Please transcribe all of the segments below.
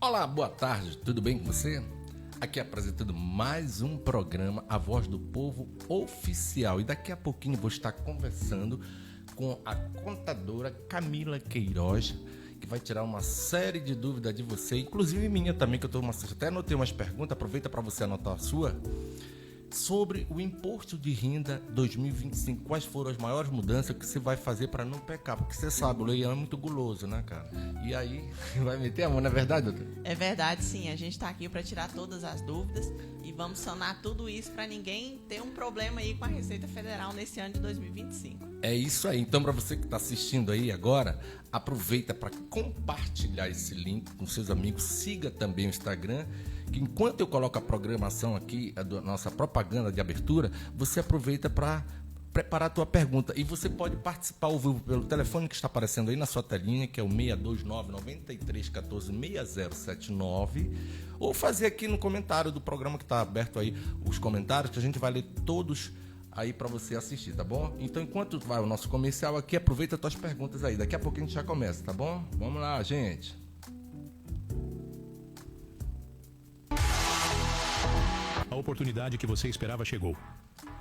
Olá, boa tarde, tudo bem com você? Aqui apresentando mais um programa, A Voz do Povo Oficial. E daqui a pouquinho vou estar conversando com a contadora Camila Queiroz, que vai tirar uma série de dúvidas de você, inclusive minha também, que eu até anotei umas perguntas, aproveita para você anotar a sua, sobre o imposto de renda 2025. Quais foram as maiores mudanças que você vai fazer para não pecar? Porque você sabe, o leão é muito guloso, né, cara? E aí, vai meter a mão, não é verdade, doutor? É verdade, sim. A gente está aqui para tirar todas as dúvidas e vamos sanar tudo isso para ninguém ter um problema aí com a Receita Federal nesse ano de 2025. É isso aí. Então, para você que está assistindo aí agora, aproveita para compartilhar esse link com seus amigos. Siga também o Instagram, que enquanto eu coloco a programação aqui, a nossa propaganda de abertura, você aproveita para preparar a tua pergunta. E você pode participar ao vivo pelo telefone que está aparecendo aí na sua telinha, que é o 629-9314-6079, ou fazer aqui no comentário do programa que está aberto aí, os comentários, que a gente vai ler todos aí para você assistir, tá bom? Então, enquanto vai o nosso comercial aqui, aproveita as tuas perguntas aí. Daqui a pouco a gente já começa, tá bom? Vamos lá, gente. A oportunidade que você esperava chegou.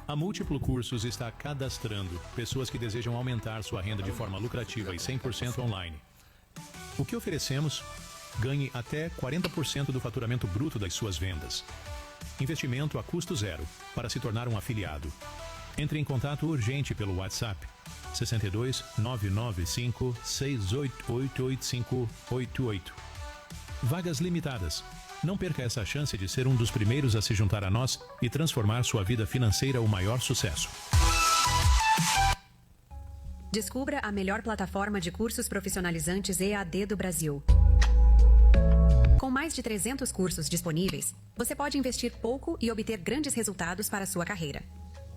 A Múltiplo Cursos está cadastrando pessoas que desejam aumentar sua renda de forma lucrativa e 100% online. O que oferecemos? Ganhe até 40% do faturamento bruto das suas vendas. Investimento a custo zero para se tornar um afiliado. Entre em contato urgente pelo WhatsApp 62 995 688588. Vagas limitadas. Não perca essa chance de ser um dos primeiros a se juntar a nós e transformar sua vida financeira o maior sucesso. Descubra a melhor plataforma de cursos profissionalizantes EAD do Brasil. Com mais de 300 cursos disponíveis, você pode investir pouco e obter grandes resultados para a sua carreira.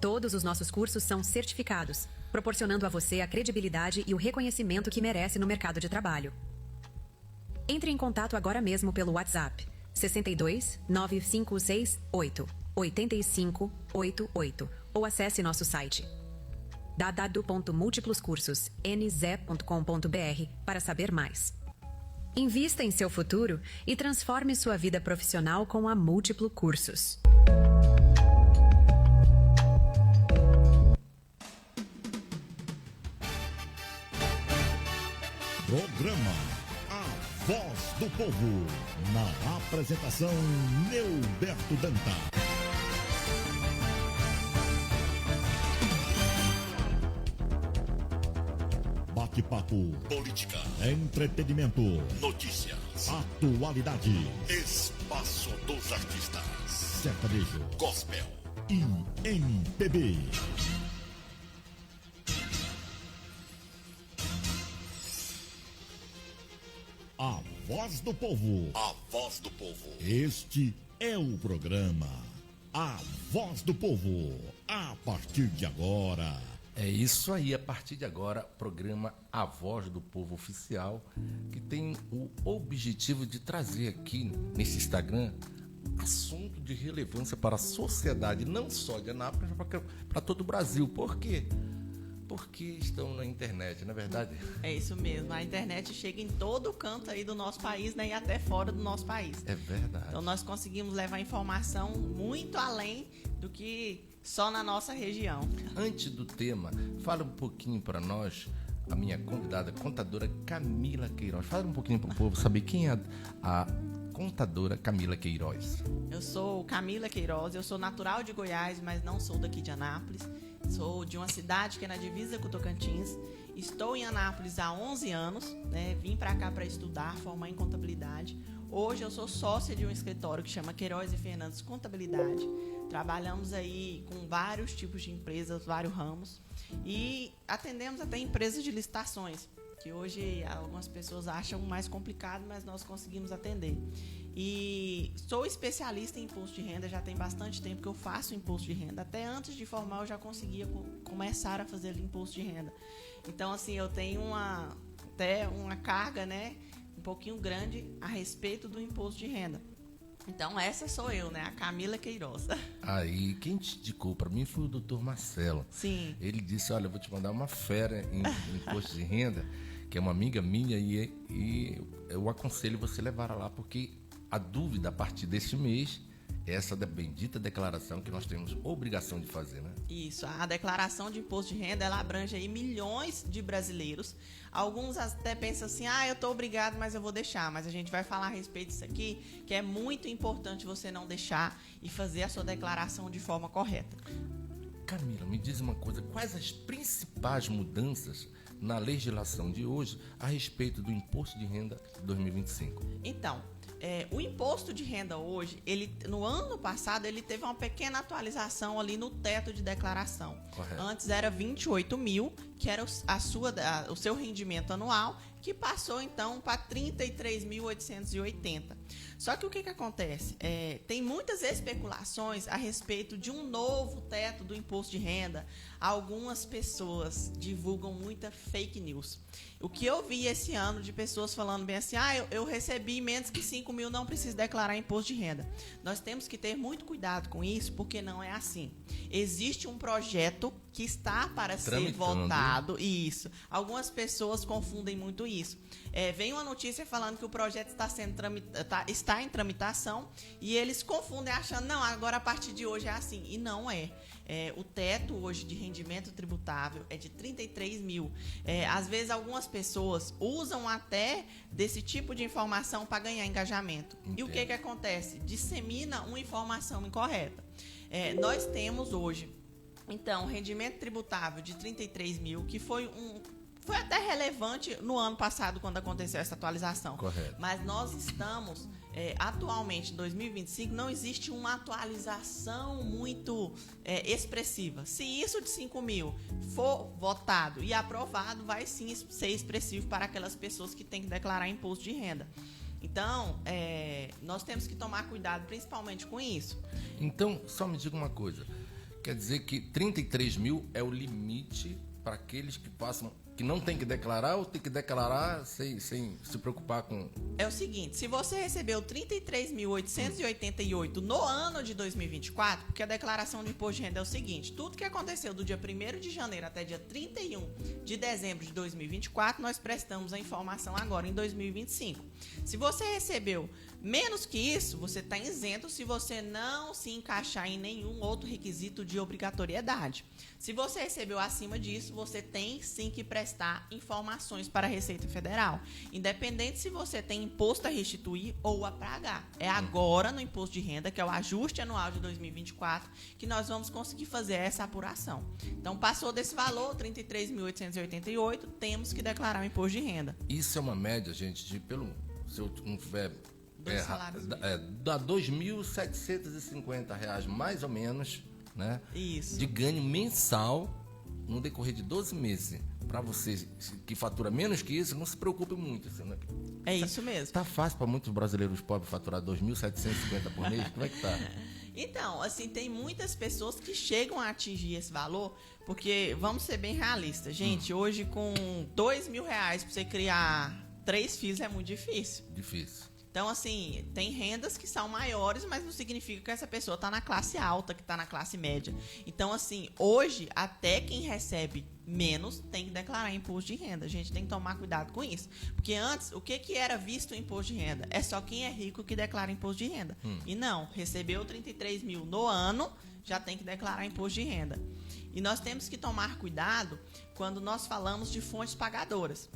Todos os nossos cursos são certificados, proporcionando a você a credibilidade e o reconhecimento que merece no mercado de trabalho. Entre em contato agora mesmo pelo WhatsApp 62 9568 8588 ou acesse nosso site www.multiploscursos.nz.com.br para saber mais. Invista em seu futuro e transforme sua vida profissional com a Múltiplo Cursos. Programa A Voz do Povo. Na apresentação, Neuberto Danta. Bate-papo, política, entretenimento, notícias, atualidade, espaço dos artistas, sertanejo, gospel e MPB. A Voz do Povo. A Voz do Povo. Este é o programa A Voz do Povo. A partir de agora. É isso aí, a partir de agora, programa A Voz do Povo Oficial, que tem o objetivo de trazer aqui nesse Instagram assunto de relevância para a sociedade, não só de Anápolis, mas para todo o Brasil. Por quê? Porque estão na internet, não é verdade? É isso mesmo, a internet chega em todo canto aí do nosso país, né, e até fora do nosso país. É verdade. Então nós conseguimos levar informação muito além do que só na nossa região. Antes do tema, fala um pouquinho para nós, a minha convidada, contadora Camila Queiroz. Fala um pouquinho para o povo saber quem é a contadora Camila Queiroz. Eu sou Camila Queiroz, eu sou natural de Goiás, mas não sou daqui de Anápolis. Sou de uma cidade que é na divisa com o Tocantins. Estou em Anápolis há 11 anos, né? Vim para cá para estudar, formar em contabilidade. Hoje eu sou sócia de um escritório que chama Queiroz e Fernandes Contabilidade. Trabalhamos aí com vários tipos de empresas, vários ramos. E atendemos até empresas de licitações, que hoje algumas pessoas acham mais complicado, mas nós conseguimos atender. E sou especialista em imposto de renda, já tem bastante tempo que eu faço imposto de renda. Até antes de formar eu já conseguia começar a fazer imposto de renda. Então, assim, eu tenho até uma carga, né, um pouquinho grande a respeito do imposto de renda. Então, essa sou eu, né? A Camila Queiroz. Aí, quem te indicou para mim foi o doutor Marcelo. Sim. Ele disse, olha, eu vou te mandar uma fera em imposto de renda, que é uma amiga minha, e eu aconselho você levar ela lá, porque a dúvida a partir deste mês é essa da bendita declaração que nós temos obrigação de fazer, né? Isso, a declaração de imposto de renda, ela abrange aí milhões de brasileiros. Alguns até pensam assim, eu tô obrigado, mas eu vou deixar. Mas a gente vai falar a respeito disso aqui, que é muito importante você não deixar e fazer a sua declaração de forma correta. Camila, me diz uma coisa, quais as principais mudanças na legislação de hoje a respeito do imposto de renda 2025? Então, o imposto de renda hoje, no ano passado, ele teve uma pequena atualização ali no teto de declaração. Correto. Antes era 28 mil, que era o seu rendimento anual, que passou então para 33.880. Só que o que acontece? Tem muitas especulações a respeito de um novo teto do imposto de renda. Algumas pessoas divulgam muita fake news. O que eu vi esse ano de pessoas falando bem assim, eu recebi menos que 5 mil, não preciso declarar imposto de renda. Nós temos que ter muito cuidado com isso, porque não é assim. Existe um projeto que está para ser votado. Isso. Algumas pessoas confundem muito isso. Vem uma notícia falando que o projeto está em tramitação e eles confundem achando, não, agora a partir de hoje é assim. E não é. O teto hoje de rendimento tributável é de 33 mil. Às vezes algumas pessoas usam até desse tipo de informação para ganhar engajamento. Entendo. E o que acontece? Dissemina uma informação incorreta. Nós temos hoje, então, rendimento tributável de 33 mil, que foi até relevante no ano passado, quando aconteceu essa atualização. Correto. Mas nós estamos, atualmente, em 2025, não existe uma atualização muito expressiva. Se isso de 5 mil for votado e aprovado, vai sim ser expressivo para aquelas pessoas que têm que declarar imposto de renda. Então, nós temos que tomar cuidado, principalmente com isso. Então, só me diga uma coisa. Quer dizer que 33 mil é o limite para aqueles que não tem que declarar, ou tem que declarar sem se preocupar com... É o seguinte, se você recebeu 33.888 no ano de 2024, porque a declaração de imposto de renda é o seguinte, tudo que aconteceu do dia 1º de janeiro até dia 31 de dezembro de 2024, nós prestamos a informação agora em 2025. Se você recebeu menos que isso, você está isento se você não se encaixar em nenhum outro requisito de obrigatoriedade. Se você recebeu acima disso, você tem sim que prestar informações para a Receita Federal, independente se você tem imposto a restituir ou a pagar. É agora no imposto de renda, que é o ajuste anual de 2024, que nós vamos conseguir fazer essa apuração. Então, passou desse valor, 33.888, temos que declarar o imposto de renda. Isso é uma média, gente, se eu não tiver... dá R$ 2.750, mais ou menos, né? Isso. De ganho mensal no decorrer de 12 meses. Para você que fatura menos que isso, não se preocupe muito. Né? É isso mesmo. Tá fácil para muitos brasileiros pobres faturar R$ 2.750 por mês? Como é que tá? Então, assim, tem muitas pessoas que chegam a atingir esse valor, porque, vamos ser bem realistas, gente, hoje com R$2.000 para você criar 3 filhos é muito difícil. Difícil. Então, assim, tem rendas que são maiores, mas não significa que essa pessoa está na classe alta, que está na classe média. Então, assim, hoje, até quem recebe menos tem que declarar imposto de renda. A gente tem que tomar cuidado com isso. Porque antes, o que era visto o imposto de renda? É só quem é rico que declara imposto de renda. E não, recebeu 33 mil no ano, já tem que declarar imposto de renda. E nós temos que tomar cuidado quando nós falamos de fontes pagadoras.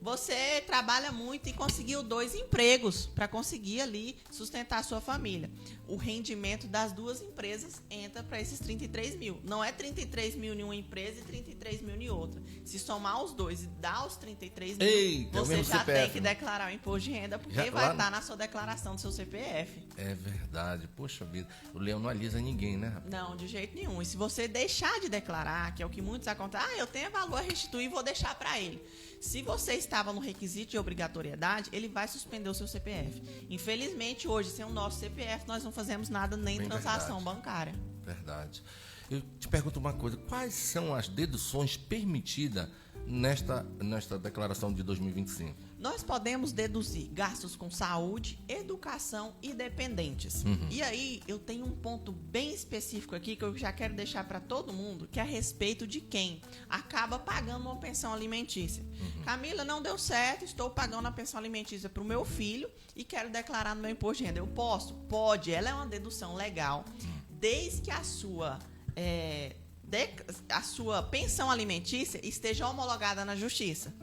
Você trabalha muito e conseguiu 2 empregos para conseguir ali sustentar a sua família. O rendimento das 2 empresas entra para esses 33 mil. Não é 33 mil em uma empresa e 33 mil em outra. Se somar os dois e dar os 33 mil, Eita, você já CPF, tem que declarar o imposto de renda, porque vai estar na sua declaração do seu CPF. É verdade. Poxa vida. O leão não alisa ninguém, né, rapaz? Não, de jeito nenhum. E se você deixar de declarar, que é o que muitos acontecem, eu tenho valor a restituir e vou deixar para ele. Se você estava no requisito de obrigatoriedade, ele vai suspender o seu CPF. Infelizmente, hoje, sem o nosso CPF, nós não fazemos nada, nem transação bancária. Verdade. Eu te pergunto uma coisa, quais são as deduções permitidas nesta declaração de 2025? Nós podemos deduzir gastos com saúde, educação e dependentes. E aí, eu tenho um ponto bem específico aqui que eu já quero deixar para todo mundo, que é a respeito de quem acaba pagando uma pensão alimentícia. Camila, não deu certo, estou pagando a pensão alimentícia para o meu filho e quero declarar no meu imposto de renda. Eu posso? Pode. Ela é uma dedução legal, desde que a sua pensão alimentícia esteja homologada na justiça.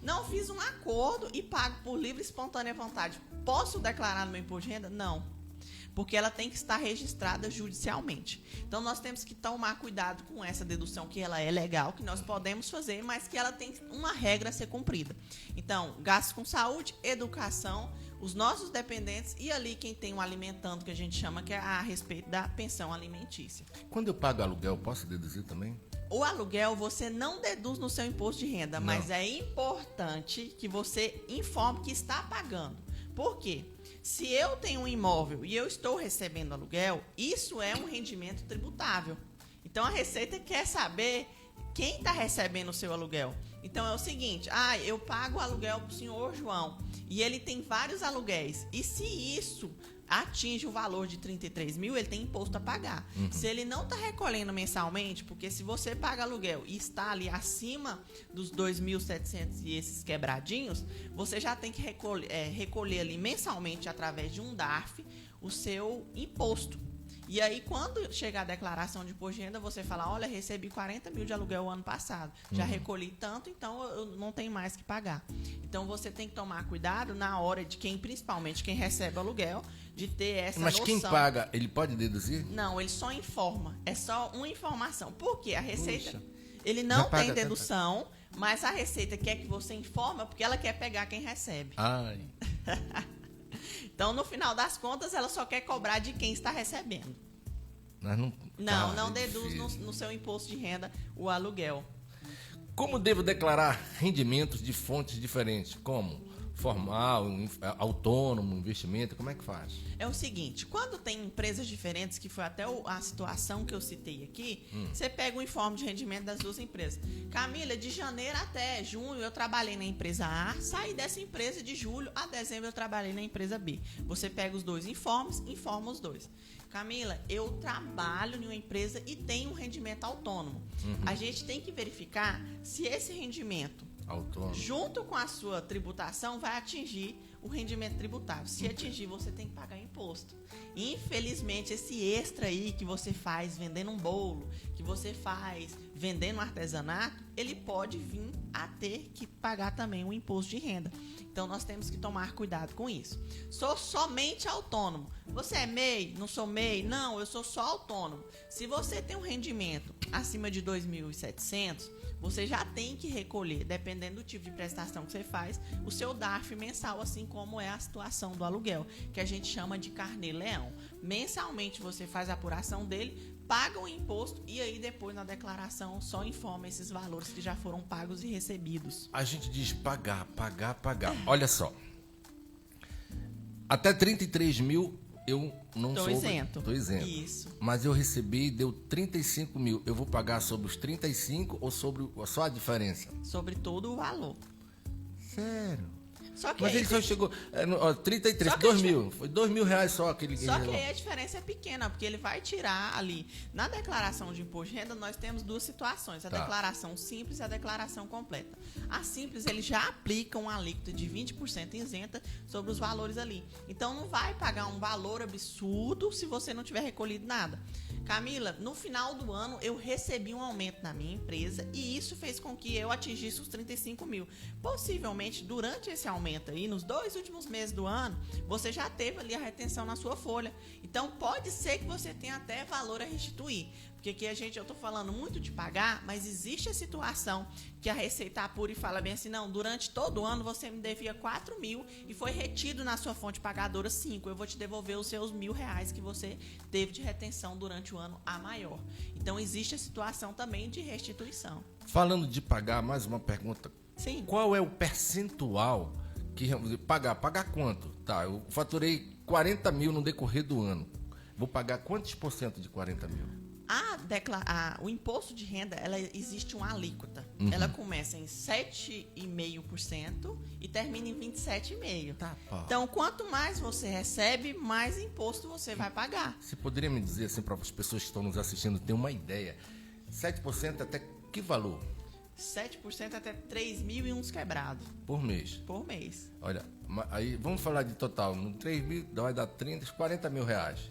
Não fiz um acordo e pago por livre e espontânea vontade. Posso declarar no meu imposto de renda? Não. Porque ela tem que estar registrada judicialmente. Então, nós temos que tomar cuidado com essa dedução, que ela é legal, que nós podemos fazer, mas que ela tem uma regra a ser cumprida. Então, gastos com saúde, educação, os nossos dependentes e ali quem tem um alimentando, que a gente chama, que é a respeito da pensão alimentícia. Quando eu pago aluguel, posso deduzir também? O aluguel você não deduz no seu imposto de renda, Não. mas é importante que você informe que está pagando. Por quê? Se eu tenho um imóvel e eu estou recebendo aluguel, isso é um rendimento tributável. Então, a Receita quer saber quem está recebendo o seu aluguel. Então, é o seguinte, eu pago o aluguel para o senhor João e ele tem vários aluguéis. E se isso atinge o valor de 33 mil, ele tem imposto a pagar. Se ele não está recolhendo mensalmente, porque se você paga aluguel e está ali acima dos 2.700 e esses quebradinhos, você já tem que recolher ali mensalmente, através de um DARF, o seu imposto. E aí, quando chegar a declaração de imposto de renda, você fala, olha, recebi 40 mil de aluguel o ano passado, já recolhi tanto, então eu não tenho mais que pagar. Então, você tem que tomar cuidado na hora de principalmente quem recebe aluguel, de ter essa Mas noção. quem paga, ele pode deduzir? Não, ele só informa, é só uma informação. Por quê? A Receita, Puxa. ele Já não paga tem até dedução, mas a Receita quer que você informa porque ela quer pegar quem recebe. Ai. Então, no final das contas, ela só quer cobrar de quem está recebendo. Mas não, Não é deduz difícil. no seu imposto de renda o aluguel. Como devo declarar rendimentos de fontes diferentes? Como? Formal, autônomo, investimento, como é que faz? É o seguinte, quando tem empresas diferentes, que foi até a situação que eu citei aqui, você pega o informe de rendimento das duas empresas. Camila, de janeiro até junho eu trabalhei na empresa A, saí dessa empresa de julho a dezembro eu trabalhei na empresa B. Você pega os dois informes, informa os dois. Camila, eu trabalho em uma empresa e tenho um rendimento autônomo. A gente tem que verificar se esse rendimento, Autônomo. junto com a sua tributação, vai atingir o rendimento tributável. Se atingir, você tem que pagar imposto. Infelizmente, esse extra aí que você faz vendendo um bolo, que você faz vendendo um artesanato, ele pode vir a ter que pagar também o imposto de renda. Então, nós temos que tomar cuidado com isso. Sou somente autônomo. Você é MEI? Não sou MEI? Não, eu sou só autônomo. Se você tem um rendimento acima de 2.700, você já tem que recolher, dependendo do tipo de prestação que você faz, o seu DARF mensal, assim como é a situação do aluguel, que a gente chama de carnê-leão. Mensalmente você faz a apuração dele, paga o imposto e aí depois na declaração só informa esses valores que já foram pagos e recebidos. A gente diz pagar. Olha só. Até 33 mil eu não Tô sou... isento. Tô isento. Isso. Mas eu recebi, deu 35 mil. Eu vou pagar sobre os 35 ou sobre só a diferença? Sobre todo o valor. Sério? Só que Mas aí ele só chegou... 33, Só que 2 a mil. Foi 2 mil reais só aquele... Só que aí a diferença é pequena, porque ele vai tirar ali. Na declaração de imposto de renda, nós temos duas situações. A Tá. declaração simples e a declaração completa. A simples, ele já aplica uma alíquota de 20% isenta sobre os valores ali. Então, não vai pagar um valor absurdo se você não tiver recolhido nada. Camila, no final do ano, eu recebi um aumento na minha empresa e isso fez com que eu atingisse os 35 mil. Possivelmente, durante esse aumento aí, nos 2 últimos meses do ano, você já teve ali a retenção na sua folha. Então, pode ser que você tenha até valor a restituir. Porque aqui eu tô falando muito de pagar, mas existe a situação que a Receita apura e fala bem assim, não, durante todo o ano você me devia 4 mil e foi retido na sua fonte pagadora 5. Eu vou te devolver os seus R$1.000 que você teve de retenção durante o ano a maior. Então, existe a situação também de restituição. Falando de pagar, mais uma pergunta. Sim. Qual é o percentual que... Pagar quanto? Tá, eu faturei 40 mil no decorrer do ano. Vou pagar quantos por cento de 40 mil? O imposto de renda, existe uma alíquota. Ela começa em 7,5% e termina em 27,5%. Tá, pá. Então, quanto mais você recebe, mais imposto você vai pagar. Você poderia me dizer, assim, para as pessoas que estão nos assistindo ter uma ideia, 7% até que valor 7% até 3.000 e uns quebrados por mês? por mês. Olha, aí vamos falar de total. No 3 mil vai dar 30, 40 mil reais.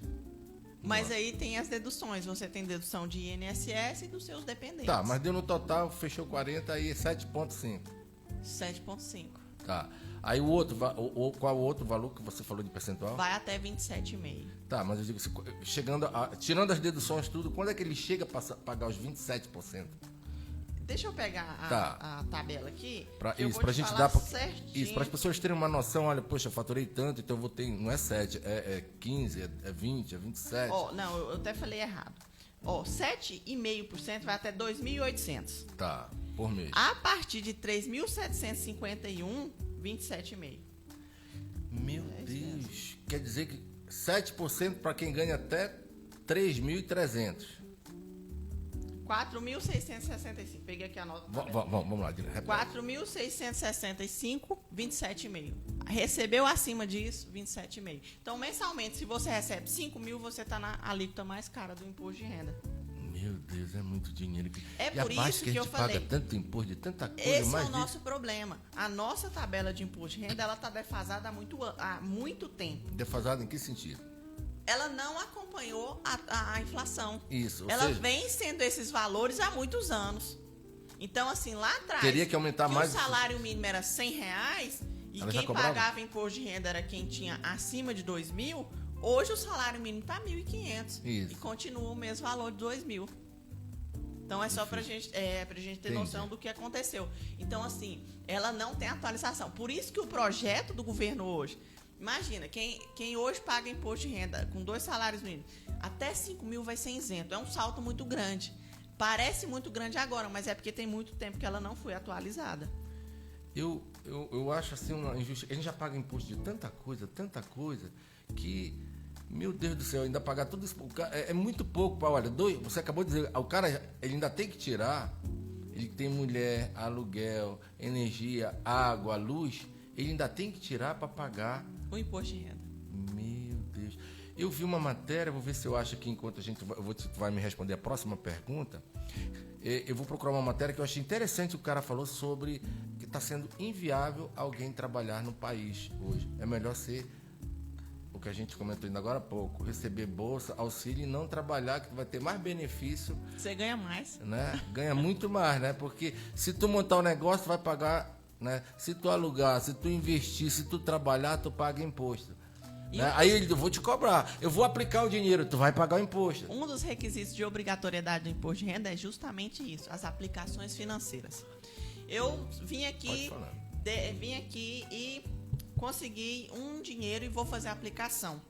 Mas aí tem as deduções. Você tem dedução de INSS e dos seus dependentes. Tá, mas deu no total, fechou 40, aí 7,5. 7,5. Tá. Aí o outro, qual o outro valor que você falou de percentual? Vai até 27,5. Tá, mas eu digo, tirando as deduções tudo, quando é que ele chega para pagar os 27%? Deixa eu pegar a tabela aqui. Isso, pra gente dar. Isso, para as pessoas terem uma noção, olha, poxa, eu faturei tanto, então eu vou ter. Não é 7, é 15, é 20, é 27. Não, eu até falei errado. 7,5% vai até 2.800. Tá, por mês. A partir de 3.751, 27,5. Meu Deus. Quer dizer que 7% para quem ganha até 3.300. 4.665. Peguei aqui a nota. Vamos lá, repete. 4.665, 27,5. Recebeu acima disso, 27,5. Então, mensalmente, se você recebe 5 mil, você está na alíquota mais cara do imposto de renda. Meu Deus, é muito dinheiro. É por isso que eu falei. Paga tanto imposto de tanta coisa. Esse é o nosso problema. A nossa tabela de imposto de renda, ela está defasada há muito tempo. Defasada em que sentido? Ela não acompanhou a inflação. Isso. Ela vem sendo esses valores há muitos anos. Então, assim, lá atrás, teria que aumentar mais. O salário mínimo era R$100 e ela quem pagava imposto de renda era quem tinha acima de 2.000. Hoje o salário mínimo está 1.500 e continua o mesmo valor de 2.000. Então é só pra gente ter noção do que aconteceu. Então, assim, ela não tem atualização. Por isso que o projeto do governo hoje, imagina, quem hoje paga imposto de renda com 2 salários mínimos, até 5 mil vai ser isento. É um salto muito grande. Parece muito grande agora, mas é porque tem muito tempo que ela não foi atualizada. Eu acho assim uma injustiça. A gente já paga imposto de tanta coisa, que, meu Deus do céu, ainda pagar tudo isso. É muito pouco. Olha, você acabou de dizer, o cara ele ainda tem que tirar. Ele tem mulher, aluguel, energia, água, luz. Ele ainda tem que tirar para pagar o imposto de renda. Meu Deus. Eu vi uma matéria, vou ver se eu acho aqui enquanto tu vai me responder a próxima pergunta. Eu vou procurar uma matéria que eu achei interessante. O cara falou sobre que está sendo inviável alguém trabalhar no país hoje. É melhor ser o que a gente comentou ainda agora há pouco, receber bolsa, auxílio e não trabalhar, que tu vai ter mais benefício. Você ganha mais. Né? Ganha muito mais, né? Porque se tu montar um negócio, tu vai pagar, né? Se tu alugar, se tu investir, se tu trabalhar, tu paga imposto. Né? Aí eu vou te cobrar, eu vou aplicar o dinheiro, tu vai pagar o imposto. Um dos requisitos de obrigatoriedade do imposto de renda é justamente isso, as aplicações financeiras. Eu vim aqui e consegui um dinheiro e vou fazer a aplicação.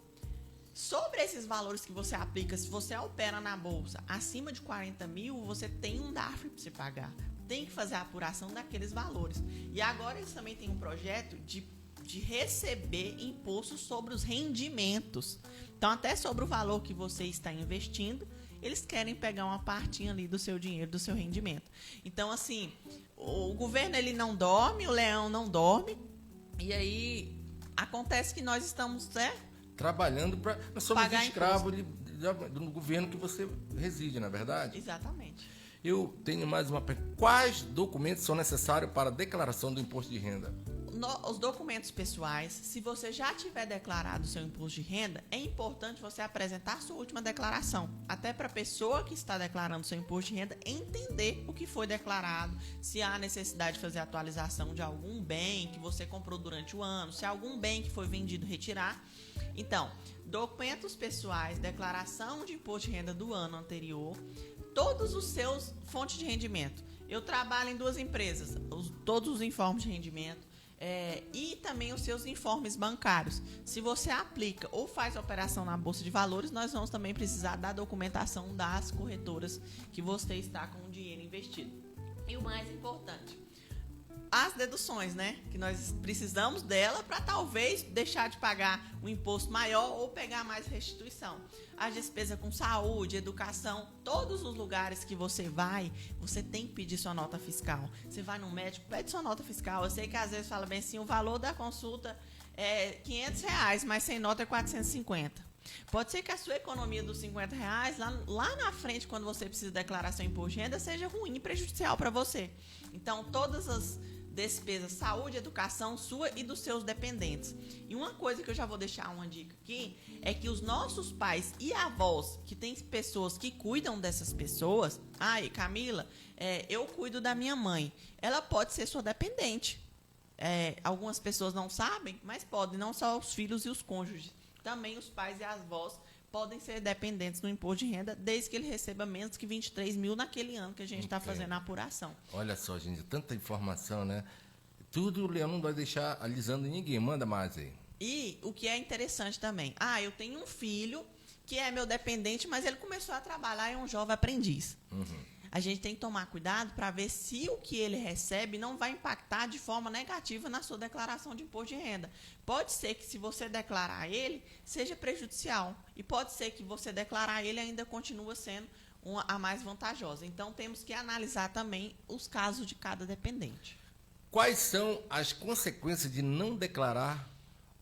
Sobre esses valores que você aplica, se você opera na bolsa acima de 40 mil, você tem um DARF para você pagar. Tem que fazer a apuração daqueles valores. E agora eles também têm um projeto de receber imposto sobre os rendimentos. Então, até sobre o valor que você está investindo, eles querem pegar uma partinha ali do seu dinheiro, do seu rendimento. Então, assim, o governo ele não dorme, o leão não dorme, e aí acontece que nós estamos trabalhando para... Nós somos escravos do governo que você reside, não é verdade? Exatamente. Eu tenho mais uma pergunta. Quais documentos são necessários para a declaração do imposto de renda? Os documentos pessoais, se você já tiver declarado o seu imposto de renda, é importante você apresentar sua última declaração. Até para a pessoa que está declarando seu imposto de renda entender o que foi declarado, se há necessidade de fazer atualização de algum bem que você comprou durante o ano, se há algum bem que foi vendido, retirar. Então, documentos pessoais, declaração de imposto de renda do ano anterior, todos os seus fontes de rendimento. Eu trabalho em 2 empresas, todos os informes de rendimento. E também os seus informes bancários. Se você aplica ou faz operação na Bolsa de Valores, nós vamos também precisar da documentação das corretoras que você está com o dinheiro investido. E o mais importante, as deduções, né? Que nós precisamos dela para talvez deixar de pagar um imposto maior ou pegar mais restituição. As despesas com saúde, educação, todos os lugares que você vai, você tem que pedir sua nota fiscal. Você vai no médico, pede sua nota fiscal. Eu sei que às vezes fala bem assim, o valor da consulta é R$500, mas sem nota é 450. Pode ser que a sua economia dos R$50 lá na frente, quando você precisa declarar seu imposto de renda, seja ruim e prejudicial para você. Então, todas as despesas, saúde, educação sua e dos seus dependentes. E uma coisa que eu já vou deixar uma dica aqui, é que os nossos pais e avós, que tem pessoas que cuidam dessas pessoas, Camila, eu cuido da minha mãe, ela pode ser sua dependente. Algumas pessoas não sabem, mas podem, não só os filhos e os cônjuges. Também os pais e as avós podem ser dependentes do imposto de renda, desde que ele receba menos que 23 mil naquele ano que a gente está fazendo a apuração. Olha só, gente, tanta informação, né? Tudo o Leão não vai deixar alisando ninguém. Manda mais aí. E o que é interessante também, eu tenho um filho que é meu dependente, mas ele começou a trabalhar, é um jovem aprendiz. A gente tem que tomar cuidado para ver se o que ele recebe não vai impactar de forma negativa na sua declaração de imposto de renda. Pode ser que, se você declarar ele, seja prejudicial. E pode ser que você declarar ele ainda continua sendo a mais vantajosa. Então, temos que analisar também os casos de cada dependente. Quais são as consequências de não declarar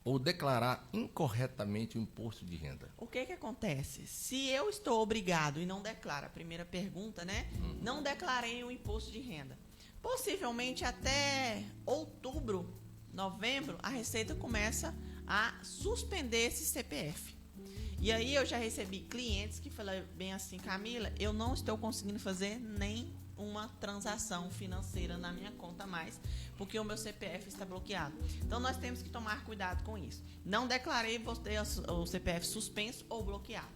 ou declarar incorretamente o imposto de renda? O que acontece? Se eu estou obrigado e não declaro, a primeira pergunta, né? Não declarei o imposto de renda. Possivelmente até outubro, novembro, a Receita começa a suspender esse CPF. E aí eu já recebi clientes que falaram bem assim, Camila, eu não estou conseguindo fazer nem uma transação financeira na minha conta mais, porque o meu CPF está bloqueado. Então, nós temos que tomar cuidado com isso. Não declarei você o CPF suspenso ou bloqueado.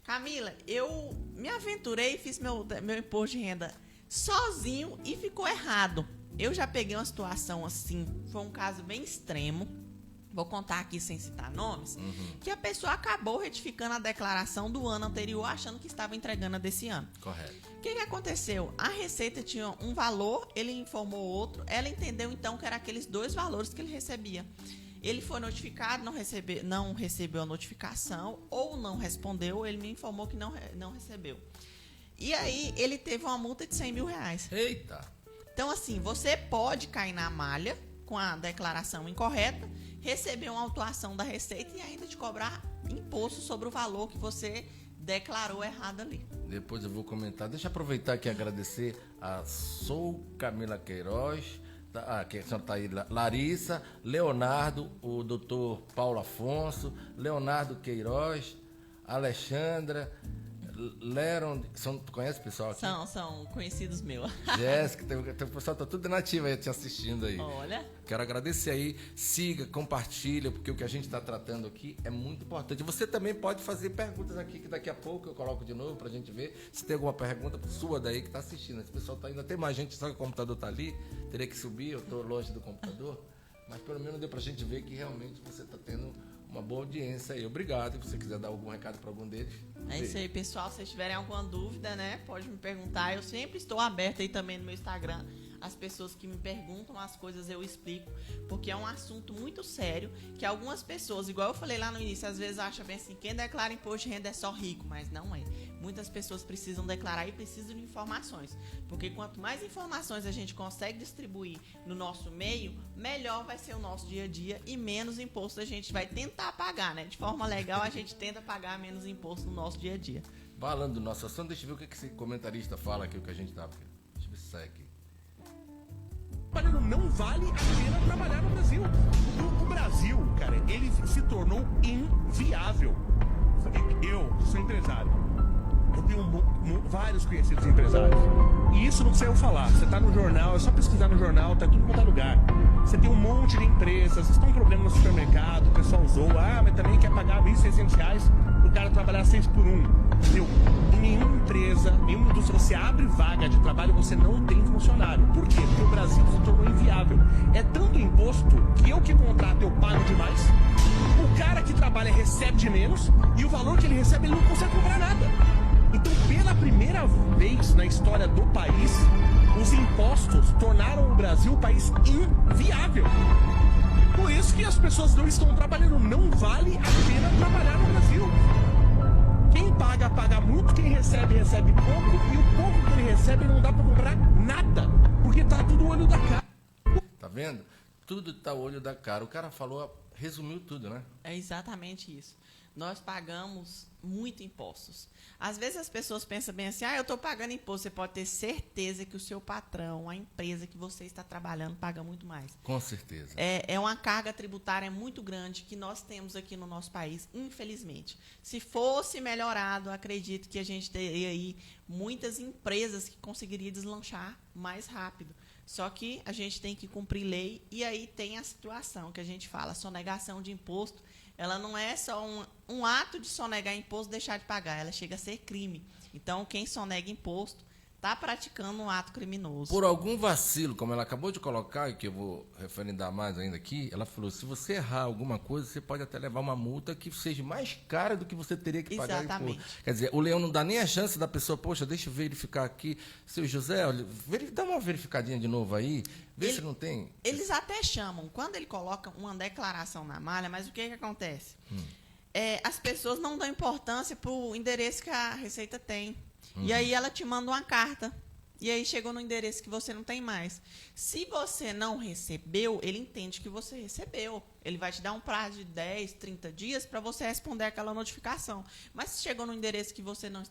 Camila, eu me aventurei e fiz meu imposto de renda sozinho e ficou errado. Eu já peguei uma situação assim, foi um caso bem extremo, vou contar aqui sem citar nomes, que a pessoa acabou retificando a declaração do ano anterior, achando que estava entregando a desse ano. Correto. O que aconteceu? A Receita tinha um valor, ele informou outro, ela entendeu então que era aqueles dois valores que ele recebia. Ele foi notificado, não recebeu a notificação, ou não respondeu, ele me informou que não recebeu. E aí, ele teve uma multa de R$100 mil. Eita! Então, assim, você pode cair na malha com a declaração incorreta, receber uma autuação da Receita e ainda te cobrar imposto sobre o valor que você declarou errado ali. Depois eu vou comentar. Deixa eu aproveitar aqui e agradecer a Sou Camila Queiroz, que a senhora está aí, Larissa, Leonardo, o doutor Paulo Afonso, Leonardo Queiroz, Alexandra, Leron, tu conhece o pessoal aqui? São conhecidos meus. Jéssica, o pessoal tá tudo nativo aí te assistindo aí. Olha. Quero agradecer aí, siga, compartilha, porque o que a gente está tratando aqui é muito importante. Você também pode fazer perguntas aqui, que daqui a pouco eu coloco de novo pra gente ver se tem alguma pergunta sua daí que tá assistindo. Esse pessoal tá ainda tem mais gente, só que o computador tá ali, teria que subir, eu tô longe do computador, mas pelo menos deu pra gente ver que realmente você tá tendo uma boa audiência aí. Obrigado. Se você quiser dar algum recado para algum deles. É isso aí, pessoal. Se vocês tiverem alguma dúvida, né, pode me perguntar. Eu sempre estou aberta aí também no meu Instagram. As pessoas que me perguntam as coisas eu explico, porque é um assunto muito sério, que algumas pessoas, igual eu falei lá no início, às vezes acham bem assim, quem declara imposto de renda é só rico, mas não é. Muitas pessoas precisam declarar e precisam de informações, porque quanto mais informações a gente consegue distribuir no nosso meio, melhor vai ser o nosso dia a dia e menos imposto a gente vai tentar pagar, né? De forma legal, a gente tenta pagar menos imposto no nosso dia a dia. Falando do nosso assunto, deixa eu ver o que esse comentarista fala aqui, o que a gente tá. Deixa eu ver se sai aqui. Não vale a pena trabalhar no Brasil. O Brasil, cara, ele se tornou inviável. Eu sou empresário. Eu tenho vários conhecidos empresários. E isso não precisa eu falar. Você tá no jornal, é só pesquisar no jornal, tá tudo quanto é lugar. Você tem um monte de empresas, estão com problema no supermercado, o pessoal zoa, mas também quer pagar R$1.600 pro cara trabalhar 6 por 1. Entendeu? Em nenhuma empresa, nenhuma indústria, você abre vaga de trabalho, você não tem funcionário. Por quê? Porque o Brasil se tornou inviável. É tanto imposto que eu que contrato eu pago demais, o cara que trabalha recebe de menos, e o valor que ele recebe ele não consegue comprar nada. Então, pela primeira vez na história do país, os impostos tornaram o Brasil Brasil um país inviável. Por isso que as pessoas não estão trabalhando. Não vale a pena trabalhar no Brasil. Quem paga, paga muito. Quem recebe, recebe pouco. E o pouco que ele recebe não dá pra comprar nada. Porque tá tudo olho da cara. Tá vendo? Tudo tá olho da cara. O cara falou, resumiu tudo, né? É exatamente isso. Nós pagamos muito impostos. Às vezes as pessoas pensam bem assim, eu estou pagando imposto. Você pode ter certeza que o seu patrão, a empresa que você está trabalhando, paga muito mais. Com certeza. É uma carga tributária muito grande que nós temos aqui no nosso país, infelizmente. Se fosse melhorado, acredito que a gente teria aí muitas empresas que conseguiriam deslanchar mais rápido. Só que a gente tem que cumprir lei e aí tem a situação que a gente fala, sonegação de imposto. Ela não é só um ato de sonegar imposto e deixar de pagar, ela chega a ser crime. Então, quem sonega imposto está praticando um ato criminoso. Por algum vacilo, como ela acabou de colocar, e que eu vou referendar mais ainda aqui, ela falou, se você errar alguma coisa, você pode até levar uma multa que seja mais cara do que você teria que pagar Exatamente. imposto. Quer dizer, o leão não dá nem a chance da pessoa, poxa, deixa eu verificar aqui. Seu José, olha, dá uma verificadinha de novo aí, vê se não tem. Eles até chamam, quando ele coloca uma declaração na malha, mas o que acontece? As pessoas não dão importância para o endereço que a Receita tem. E aí ela te manda uma carta. E aí chegou no endereço que você não tem mais. Se você não recebeu, ele entende que você recebeu. Ele vai te dar um prazo de 10, 30 dias para você responder aquela notificação. Mas se chegou no endereço que você não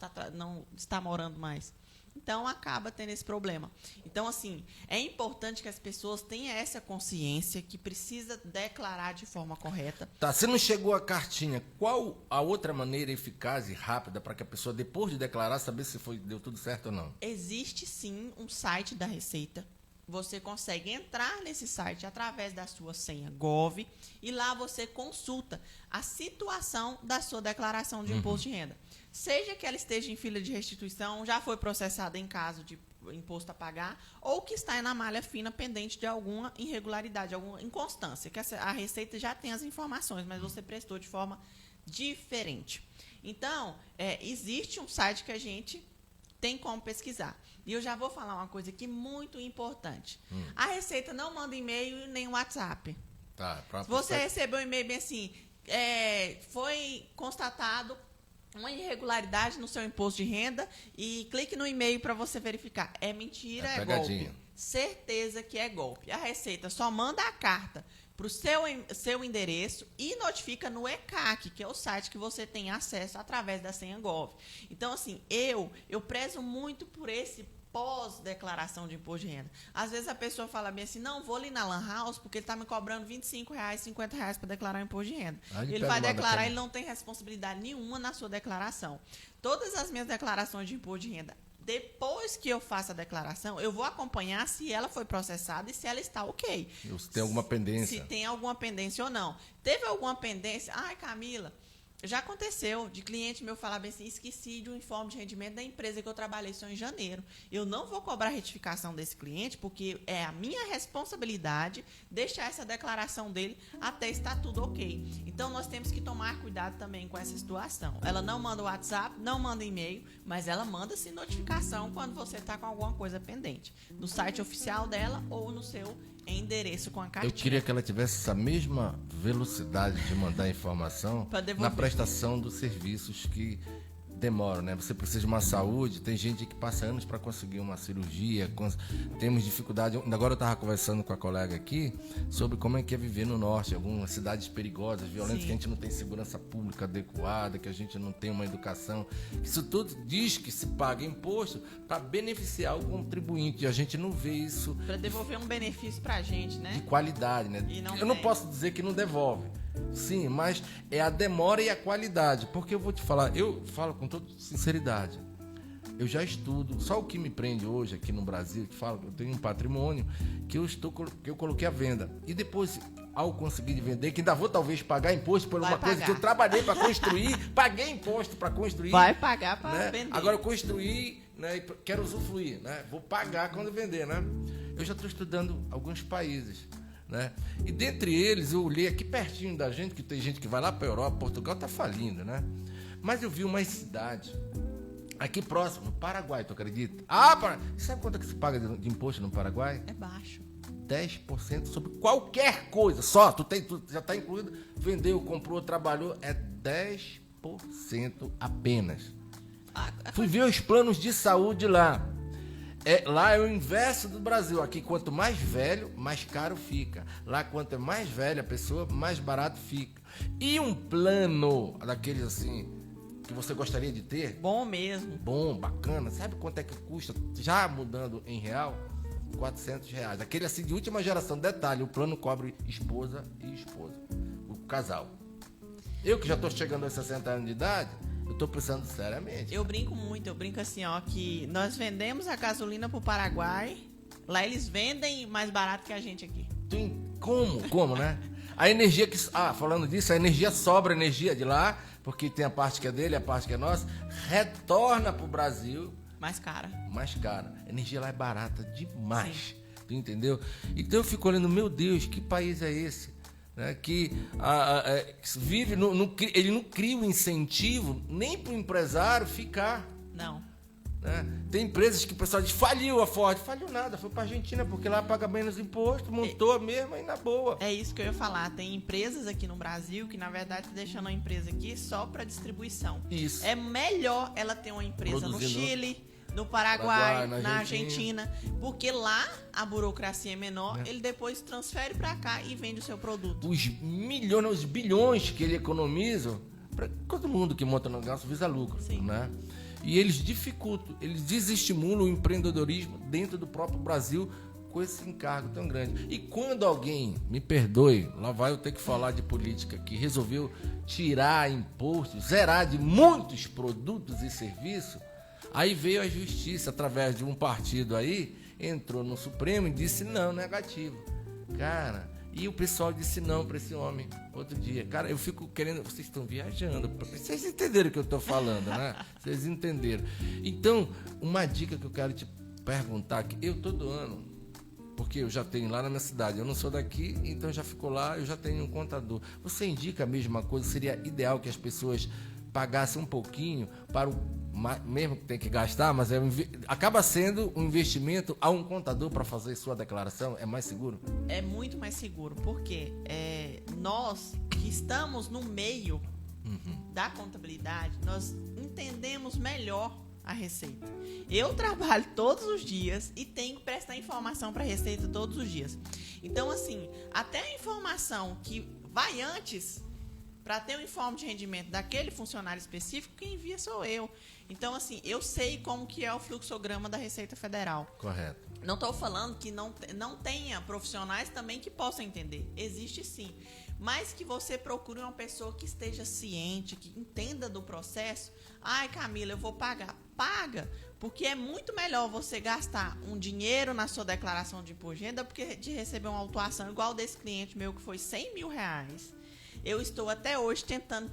está morando mais, então acaba tendo esse problema. Então, assim, é importante que as pessoas tenham essa consciência que precisa declarar de forma correta. Tá, se não chegou a cartinha, qual a outra maneira eficaz e rápida para que a pessoa, depois de declarar, saber se deu tudo certo ou não? Existe, sim, um site da Receita. Você consegue entrar nesse site através da sua senha Gov e lá você consulta a situação da sua declaração de imposto de renda. Seja que ela esteja em fila de restituição, já foi processada em caso de imposto a pagar, ou que está na malha fina pendente de alguma irregularidade, alguma inconstância, que a Receita já tem as informações, mas você prestou de forma diferente. Então, existe um site que a gente tem como pesquisar. E eu já vou falar uma coisa aqui muito importante. A Receita não manda e-mail nem WhatsApp. Tá, se você recebeu um e-mail bem assim, foi constatado uma irregularidade no seu imposto de renda e clique no e-mail para você verificar. É mentira, é golpe. Certeza que é golpe. A Receita só manda a carta para o seu endereço e notifica no ECAC, que é o site que você tem acesso através da senha Gov. Então, assim, eu prezo muito por esse pós-declaração de imposto de renda. Às vezes a pessoa fala bem assim, não, vou ali na Lan House porque ele está me cobrando R$25, R$50 para declarar o imposto de renda. Ele vai declarar, ele não tem responsabilidade nenhuma na sua declaração. Todas as minhas declarações de imposto de renda, depois que eu faço a declaração, eu vou acompanhar se ela foi processada e se ela está ok. Se tem alguma pendência. Se tem alguma pendência ou não. Teve alguma pendência? Ai, Camila, já aconteceu de cliente meu falar bem assim, esqueci de um informe de rendimento da empresa que eu trabalhei só em janeiro. Eu não vou cobrar a retificação desse cliente, porque é a minha responsabilidade deixar essa declaração dele até estar tudo ok. Então, nós temos que tomar cuidado também com essa situação. Ela não manda WhatsApp, não manda e-mail, mas ela manda-se notificação quando você está com alguma coisa pendente. No site oficial dela ou no seu endereço com a cartinha. Eu queria que ela tivesse essa mesma velocidade de mandar informação na prestação dos serviços que demoram, né? Você precisa de uma saúde, tem gente que passa anos para conseguir uma cirurgia, temos dificuldade. Agora eu estava conversando com a colega aqui sobre como é que é viver no norte, algumas cidades perigosas, violentas, que a gente não tem segurança pública adequada, que a gente não tem uma educação. Isso tudo diz que se paga imposto para beneficiar o contribuinte, e a gente não vê isso. Para devolver um benefício para a gente, né? De qualidade, né? Eu não posso dizer que não devolve. Sim, mas é a demora e a qualidade. Porque eu vou te falar, eu falo com toda sinceridade. Eu já estudo, só o que me prende hoje aqui no Brasil, eu tenho um patrimônio que eu coloquei à venda. E depois, ao conseguir vender, que ainda vou talvez pagar imposto por uma coisa que eu trabalhei para construir, paguei imposto para construir. Vai pagar para vender. Agora eu construí, né, quero usufruir, né? Vou pagar quando vender, né? Eu já estou estudando alguns países, né? E dentre eles eu olhei aqui pertinho da gente, que tem gente que vai lá para a Europa, Portugal está falindo, né? Mas eu vi uma cidade Aqui próximo, no Paraguai, tu acredita? Sabe quanto é que se paga de imposto no Paraguai? É baixo. 10% sobre qualquer coisa. Tu já está incluído. Vendeu, comprou, trabalhou. É 10% apenas. Fui ver os planos de saúde lá. Lá é o inverso do Brasil. Aqui, quanto mais velho, mais caro fica. Lá, quanto é mais velha a pessoa, mais barato fica. E um plano daqueles assim, que você gostaria de ter? Bom mesmo. Bom, bacana. Sabe quanto é que custa? Já mudando em real? R$400. Aquele assim de última geração. Detalhe, o plano cobre esposa e esposa. O casal. Eu que já tô chegando aos 60 anos de idade, eu tô pensando seriamente. Eu brinco assim, ó, que nós vendemos a gasolina pro Paraguai, lá eles vendem mais barato que a gente aqui. Como, né? A energia que... falando disso, a energia sobra, a energia de lá, porque tem a parte que é dele, a parte que é nossa, retorna pro Brasil... Mais cara. A energia lá é barata demais. Sim. Tu entendeu? Então eu fico olhando, meu Deus, que país é esse? Né? Que vive, ele não cria um incentivo nem para o empresário ficar. Não. Né? Tem empresas que o pessoal diz, faliu a Ford. Faliu nada, foi para a Argentina, porque lá paga menos imposto, montou a mesma e na boa. É isso que eu ia falar. Tem empresas aqui no Brasil que, na verdade, estão deixando a empresa aqui só para distribuição. Isso. É melhor ela ter uma empresa no Chile, no Paraguai, na Argentina, porque lá a burocracia é menor, ele depois transfere para cá e vende o seu produto. Os milhões, os bilhões que ele economiza, para todo mundo que monta negócio visa lucro, né? E eles dificultam, eles desestimulam o empreendedorismo dentro do próprio Brasil com esse encargo tão grande. E quando alguém, me perdoe, lá vai eu ter que falar de política, que resolveu tirar impostos, zerar de muitos produtos e serviços, aí veio a justiça, através de um partido aí, entrou no Supremo e disse não, negativo. Cara, e o pessoal disse não para esse homem outro dia. Cara, eu fico querendo... Vocês estão viajando. Vocês entenderam o que eu estou falando, né? Vocês entenderam. Então, uma dica que eu quero te perguntar, que eu todo ano, porque eu já tenho lá na minha cidade, eu não sou daqui, então já ficou lá, eu já tenho um contador. Você indica a mesma coisa? Seria ideal que as pessoas pagassem um pouquinho para o... mesmo que tem que gastar, mas acaba sendo um investimento a um contador para fazer sua declaração? É mais seguro? É muito mais seguro, porque nós que estamos no meio da contabilidade, nós entendemos melhor a Receita. Eu trabalho todos os dias e tenho que prestar informação para a Receita todos os dias. Então, assim, até a informação que vai antes... Para ter um informe de rendimento daquele funcionário específico, quem envia sou eu. Então, assim, eu sei como que é o fluxograma da Receita Federal. Correto. Não estou falando que não tenha profissionais também que possam entender. Existe sim. Mas que você procure uma pessoa que esteja ciente, que entenda do processo. Ai, Camila, eu vou pagar. Paga, porque é muito melhor você gastar um dinheiro na sua declaração de imposto de renda porque de receber uma autuação igual desse cliente meu que foi R$100 mil. Eu estou até hoje tentando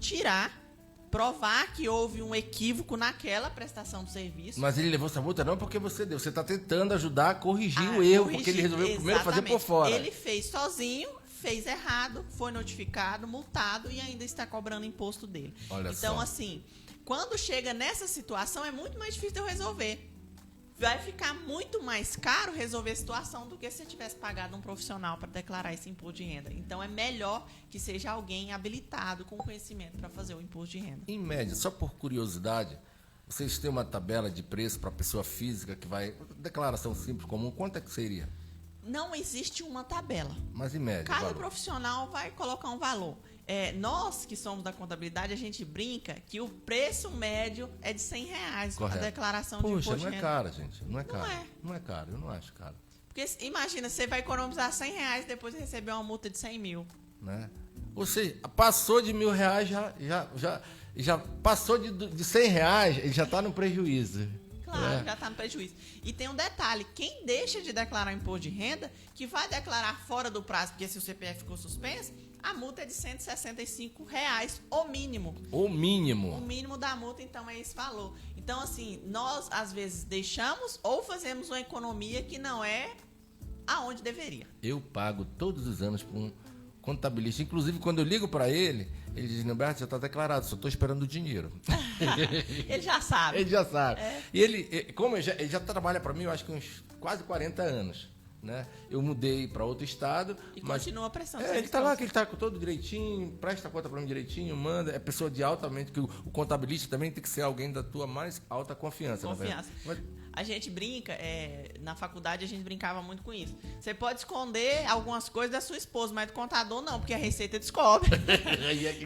provar que houve um equívoco naquela prestação do serviço. Mas ele levou essa multa não porque você deu. Você está tentando ajudar a corrigir o erro, porque ele resolveu primeiro fazer por fora. Ele fez sozinho, fez errado, foi notificado, multado e ainda está cobrando imposto dele. Olha então, só. assim, quando chega nessa situação é muito mais difícil de eu resolver. Vai ficar muito mais caro resolver a situação do que se você tivesse pagado um profissional para declarar esse imposto de renda. Então, é melhor que seja alguém habilitado com conhecimento para fazer o imposto de renda. Em média, só por curiosidade, vocês têm uma tabela de preço para pessoa física que vai... Declaração simples, comum, quanto é que seria? Não existe uma tabela. Mas em média, cada valor. profissional vai colocar um valor. Nós que somos da contabilidade, a gente brinca que o preço médio é de R$100 a declaração de imposto de renda. Não é caro, gente. Não é caro. Não é. Não é caro, eu não acho caro. Porque imagina, você vai economizar R$100 depois de receber uma multa de 100 mil. Né? Ou seja, passou de R$1.000, já passou de R$100, ele já está no prejuízo. Claro, já está no prejuízo. E tem um detalhe, quem deixa de declarar imposto de renda, que vai declarar fora do prazo, porque se o CPF ficou suspenso, a multa é de R$165, o mínimo. O mínimo. O mínimo da multa, então, é esse valor. Então, assim, nós, às vezes, deixamos ou fazemos uma economia que não é aonde deveria. Eu pago todos os anos por contabilista. Inclusive, quando eu ligo para ele diz, Norberto, já está declarado, só estou esperando o dinheiro. Ele já sabe. Ele já sabe. E ele, como ele já trabalha para mim, eu acho que uns quase 40 anos. Né? Eu mudei para outro estado. E mas continua prestando ele está lá, que ele está com todo direitinho, presta a conta para mim direitinho, manda. É pessoa de altamente, que o contabilista também tem que ser alguém da tua mais alta confiança. Confiança. A gente brinca, na faculdade a gente brincava muito com isso. Você pode esconder algumas coisas da sua esposa, mas do contador não, porque a Receita descobre.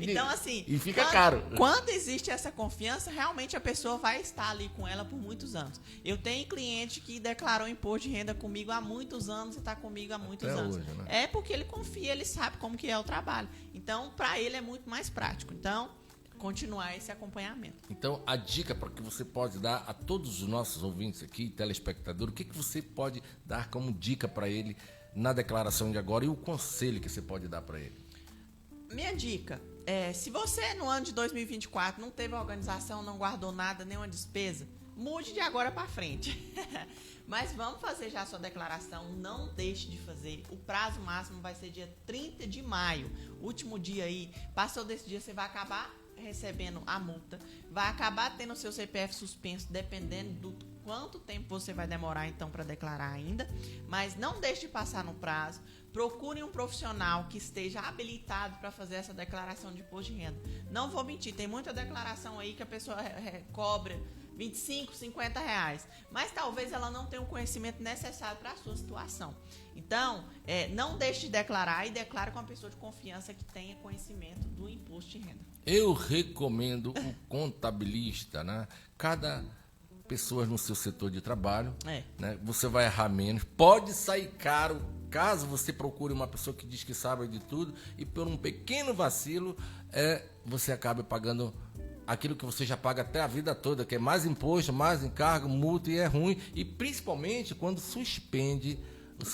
Então, assim... E fica caro. Quando existe essa confiança, realmente a pessoa vai estar ali com ela por muitos anos. Eu tenho cliente que declarou imposto de renda comigo há muitos anos e está comigo há muitos anos. Hoje, né? É porque ele confia, ele sabe como que é o trabalho. Então, para ele é muito mais prático. Então... continuar esse acompanhamento. Então, a dica para que você pode dar a todos os nossos ouvintes aqui, telespectadores, o que você pode dar como dica para ele na declaração de agora e o conselho que você pode dar para ele? Minha dica se você no ano de 2024 não teve organização, não guardou nada, nenhuma despesa, mude de agora para frente. Mas vamos fazer já a sua declaração, não deixe de fazer. O prazo máximo vai ser dia 30 de maio, último dia aí. Passou desse dia, você vai acabar recebendo a multa, vai acabar tendo o seu CPF suspenso, dependendo do quanto tempo você vai demorar então para declarar ainda, mas não deixe de passar no prazo. Procure um profissional que esteja habilitado para fazer essa declaração de imposto de renda. Não vou mentir, tem muita declaração aí que a pessoa cobra 25, 50 reais, mas talvez ela não tenha o conhecimento necessário para a sua situação. Então, não deixe de declarar e declare com uma pessoa de confiança que tenha conhecimento do imposto de renda. Eu recomendo o contabilista, né? Cada pessoa no seu setor de trabalho, né? Você vai errar menos, pode sair caro caso você procure uma pessoa que diz que sabe de tudo e por um pequeno vacilo você acabe pagando aquilo que você já paga até a vida toda, que é mais imposto, mais encargo, multa, e é ruim. E principalmente quando suspende,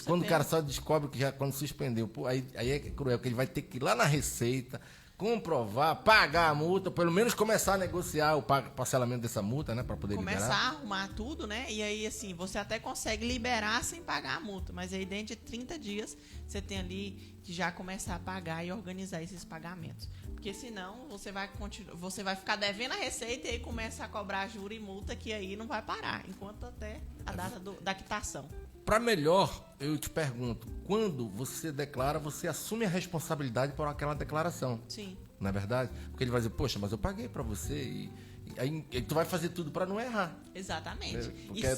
quando o cara só descobre que já quando suspendeu, aí é cruel, porque ele vai ter que ir lá na Receita, comprovar, pagar a multa, pelo menos começar a negociar o parcelamento dessa multa, né, para poder liberar. Começar a arrumar tudo, né? E aí, assim, você até consegue liberar sem pagar a multa, mas aí dentro de 30 dias você tem ali que já começar a pagar e organizar esses pagamentos. Porque senão você vai ficar devendo a Receita e aí começa a cobrar juros e multa, que aí não vai parar, enquanto até a data da quitação. Para melhor, eu te pergunto, quando você declara, você assume a responsabilidade por aquela declaração. Sim. Não é verdade? Porque ele vai dizer, poxa, mas eu paguei para você e aí tu vai fazer tudo para não errar. Exatamente. Porque e se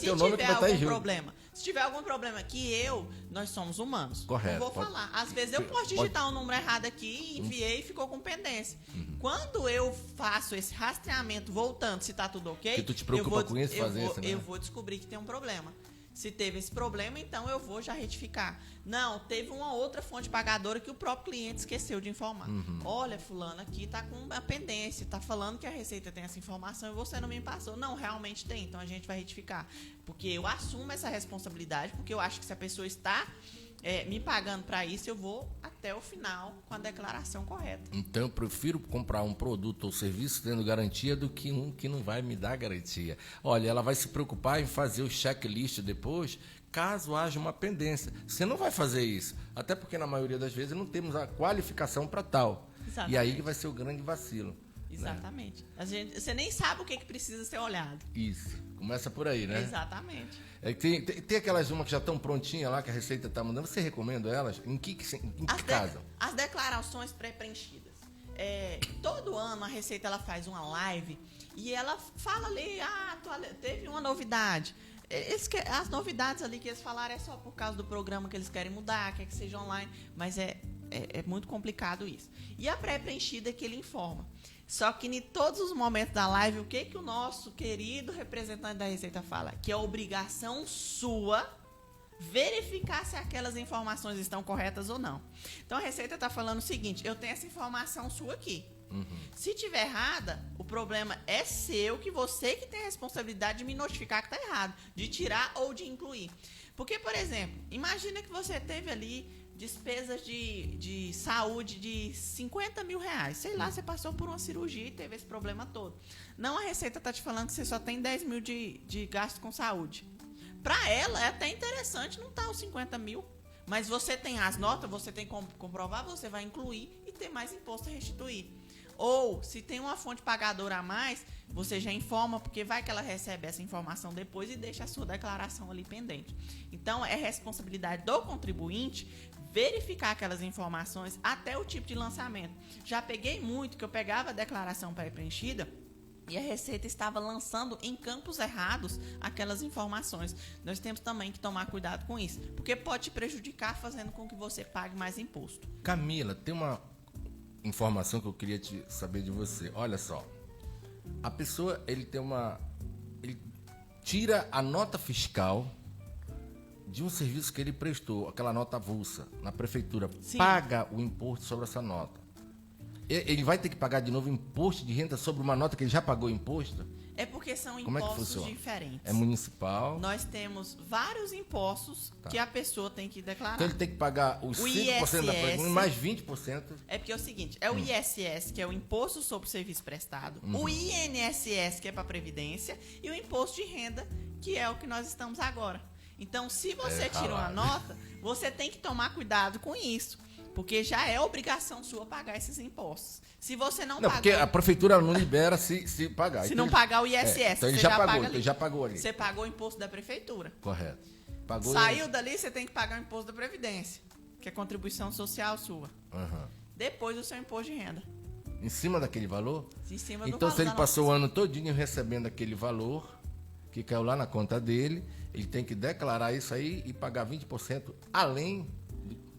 tiver algum problema, nós somos humanos. Correto. Não vou falar. Às vezes eu posso digitar um número errado aqui, enviei e ficou com pendência. Quando eu faço esse rastreamento voltando, se tá tudo ok, que tu te preocupa com isso, eu vou descobrir que tem um problema. Se teve esse problema, então eu vou já retificar. Não, teve uma outra fonte pagadora que o próprio cliente esqueceu de informar. Olha, fulano aqui tá com uma pendência, tá falando que a Receita tem essa informação e você não me passou. Não, realmente tem, então a gente vai retificar. Porque eu assumo essa responsabilidade, porque eu acho que se a pessoa está me pagando para isso, eu vou até o final com a declaração correta. Então eu prefiro comprar um produto ou serviço tendo garantia do que um que não vai me dar garantia. Olha, ela vai se preocupar em fazer o checklist depois, caso haja uma pendência. Você não vai fazer isso, até porque na maioria das vezes não temos a qualificação para tal. Exatamente. E aí vai ser o grande vacilo. Exatamente. Né? Você nem sabe o que precisa ser olhado. Isso. Começa por aí, né? Exatamente. Tem aquelas que já estão prontinhas lá, que a Receita está mandando. Você recomenda elas? Em que caso? As declarações pré-preenchidas. Todo ano a Receita ela faz uma live e ela fala ali, teve uma novidade. As novidades ali que eles falaram é só por causa do programa que eles querem mudar, quer que seja online, mas é muito complicado isso. E a pré-preenchida é que ele informa. Só que em todos os momentos da live, o que o nosso querido representante da Receita fala? Que é obrigação sua verificar se aquelas informações estão corretas ou não. Então a Receita está falando o seguinte, eu tenho essa informação sua aqui. Se tiver errada, o problema é seu, que você que tem a responsabilidade de me notificar que está errado, de tirar ou de incluir. Porque, por exemplo, imagina que você teve ali despesas de saúde de 50 mil reais. Sei lá, você passou por uma cirurgia e teve esse problema todo. Não, a Receita está te falando que você só tem 10 mil de gasto com saúde. Para ela, é até interessante não estar os 50 mil. Mas você tem as notas, você tem como comprovar, você vai incluir e ter mais imposto a restituir. Ou, se tem uma fonte pagadora a mais, você já informa, porque vai que ela recebe essa informação depois e deixa a sua declaração ali pendente. Então, é responsabilidade do contribuinte verificar aquelas informações até o tipo de lançamento. Já peguei muito, que eu pegava a declaração pré-preenchida e a Receita estava lançando em campos errados aquelas informações. Nós temos também que tomar cuidado com isso, porque pode te prejudicar fazendo com que você pague mais imposto. Camila, tem uma informação que eu queria saber de você. Olha só, a pessoa, ele tira a nota fiscal de um serviço que ele prestou, aquela nota avulsa, na prefeitura. Sim. Paga o imposto sobre essa nota. Ele vai ter que pagar de novo imposto de renda sobre uma nota que ele já pagou imposto? É porque são Como é que impostos funciona? diferentes. É municipal. Nós temos vários impostos que a pessoa tem que declarar. Então ele tem que pagar os 5% da prestação, mais 20%. É porque é o seguinte, é o ISS, que é o Imposto sobre Serviço Prestado, o INSS, que é para a Previdência, e o Imposto de Renda, que é o que nós estamos agora. Então, se você tira uma nota, você tem que tomar cuidado com isso, porque já é obrigação sua pagar esses impostos. Se você não pagar... Porque a prefeitura não libera se pagar. Se então não pagar o ISS, então ele você já já pagou, paga então ali. ele já pagou ali. Você pagou o imposto da prefeitura. Correto. Pagou. Saiu dali, você tem que pagar o imposto da Previdência, que é contribuição social sua. Uhum. Depois o seu imposto de renda. Em cima daquele valor? Em cima do Então, valor se ele da passou o nota. ano todinho recebendo aquele valor, que caiu lá na conta dele, ele tem que declarar isso aí e pagar 20% além.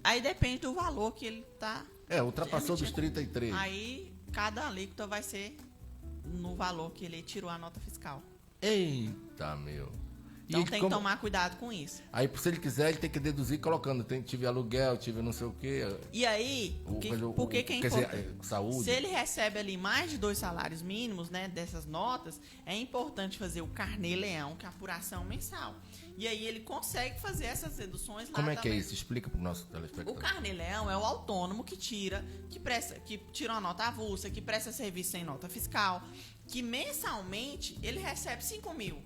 Aí depende do valor que ele tá... Ultrapassou dos 33. Aí, cada alíquota vai ser no valor que ele tirou a nota fiscal. Eita, meu. Então tem que tomar cuidado com isso. Aí, se ele quiser, ele tem que deduzir colocando. Tive aluguel, tive não sei o quê. E aí, por que é quer importante? dizer, saúde. Se ele recebe ali mais de 2 salários mínimos, né, dessas notas, é importante fazer o carnê-leão, que é a apuração mensal. E aí ele consegue fazer essas deduções lá Como é que é também. isso? Explica para o nosso O telespectador. carnê-leão é o autônomo que tira uma nota avulsa, que presta serviço sem nota fiscal, que mensalmente ele recebe 5 mil.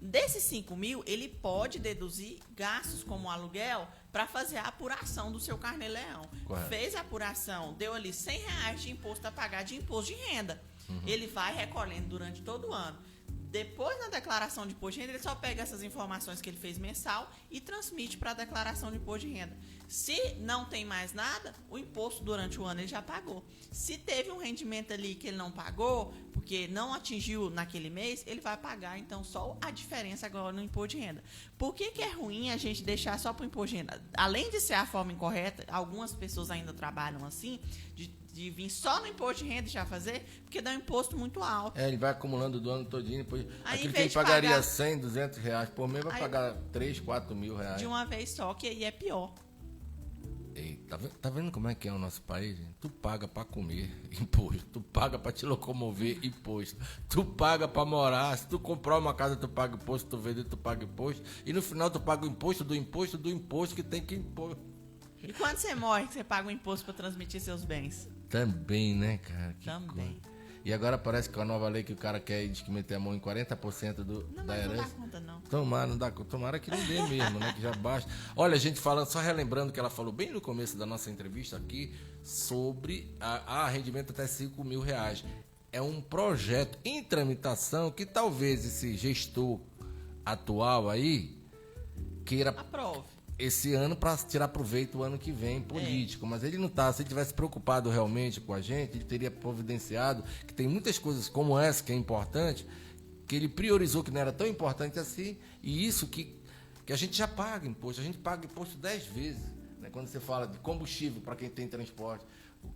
Desses 5 mil, ele pode deduzir gastos como aluguel para fazer a apuração do seu carnê-leão. Correto. Fez a apuração, deu ali R$100 de imposto a pagar de imposto de renda. Ele vai recolhendo durante todo o ano. Depois, na declaração de imposto de renda, ele só pega essas informações que ele fez mensal e transmite para a declaração de imposto de renda. Se não tem mais nada, o imposto durante o ano ele já pagou. Se teve um rendimento ali que ele não pagou, porque não atingiu naquele mês, ele vai pagar, então, só a diferença agora no imposto de renda. Por que é ruim a gente deixar só para o imposto de renda? Além de ser a forma incorreta, algumas pessoas ainda trabalham assim, de vir só no imposto de renda e já fazer, porque dá um imposto muito alto. Ele vai acumulando do ano todinho, depois Aí, aquilo em que ele vez de pagaria pagar 100, 200 reais por mês, vai Aí- pagar 3, 4 mil reais. De uma vez só, que aí é pior. Ei, tá vendo como é que é o nosso país, gente? Tu paga pra comer imposto, tu paga pra te locomover imposto, tu paga pra morar, se tu comprar uma casa tu paga imposto, tu vender tu paga imposto, e no final tu paga o imposto do imposto que tem que impor. E quando você morre, que você paga um imposto para transmitir seus bens? Também, né, cara? Que Também. coisa. E agora parece que com a nova lei que o cara quer diz que meter a mão em 40% Não, da mas não dá herança. conta, não. Tomara que não dê mesmo, né? Que já basta. Olha, a gente falando, só relembrando que ela falou bem no começo da nossa entrevista aqui sobre a rendimento até 5 mil reais. É um projeto em tramitação que talvez esse gestor atual aí queira Aprove. esse ano para tirar proveito o ano que vem político, mas ele não tá. Se ele tivesse preocupado realmente com a gente, ele teria providenciado que tem muitas coisas como essa que é importante, que ele priorizou que não era tão importante assim, e isso que a gente já paga imposto, a gente paga imposto 10 vezes, né? Quando você fala de combustível para quem tem transporte,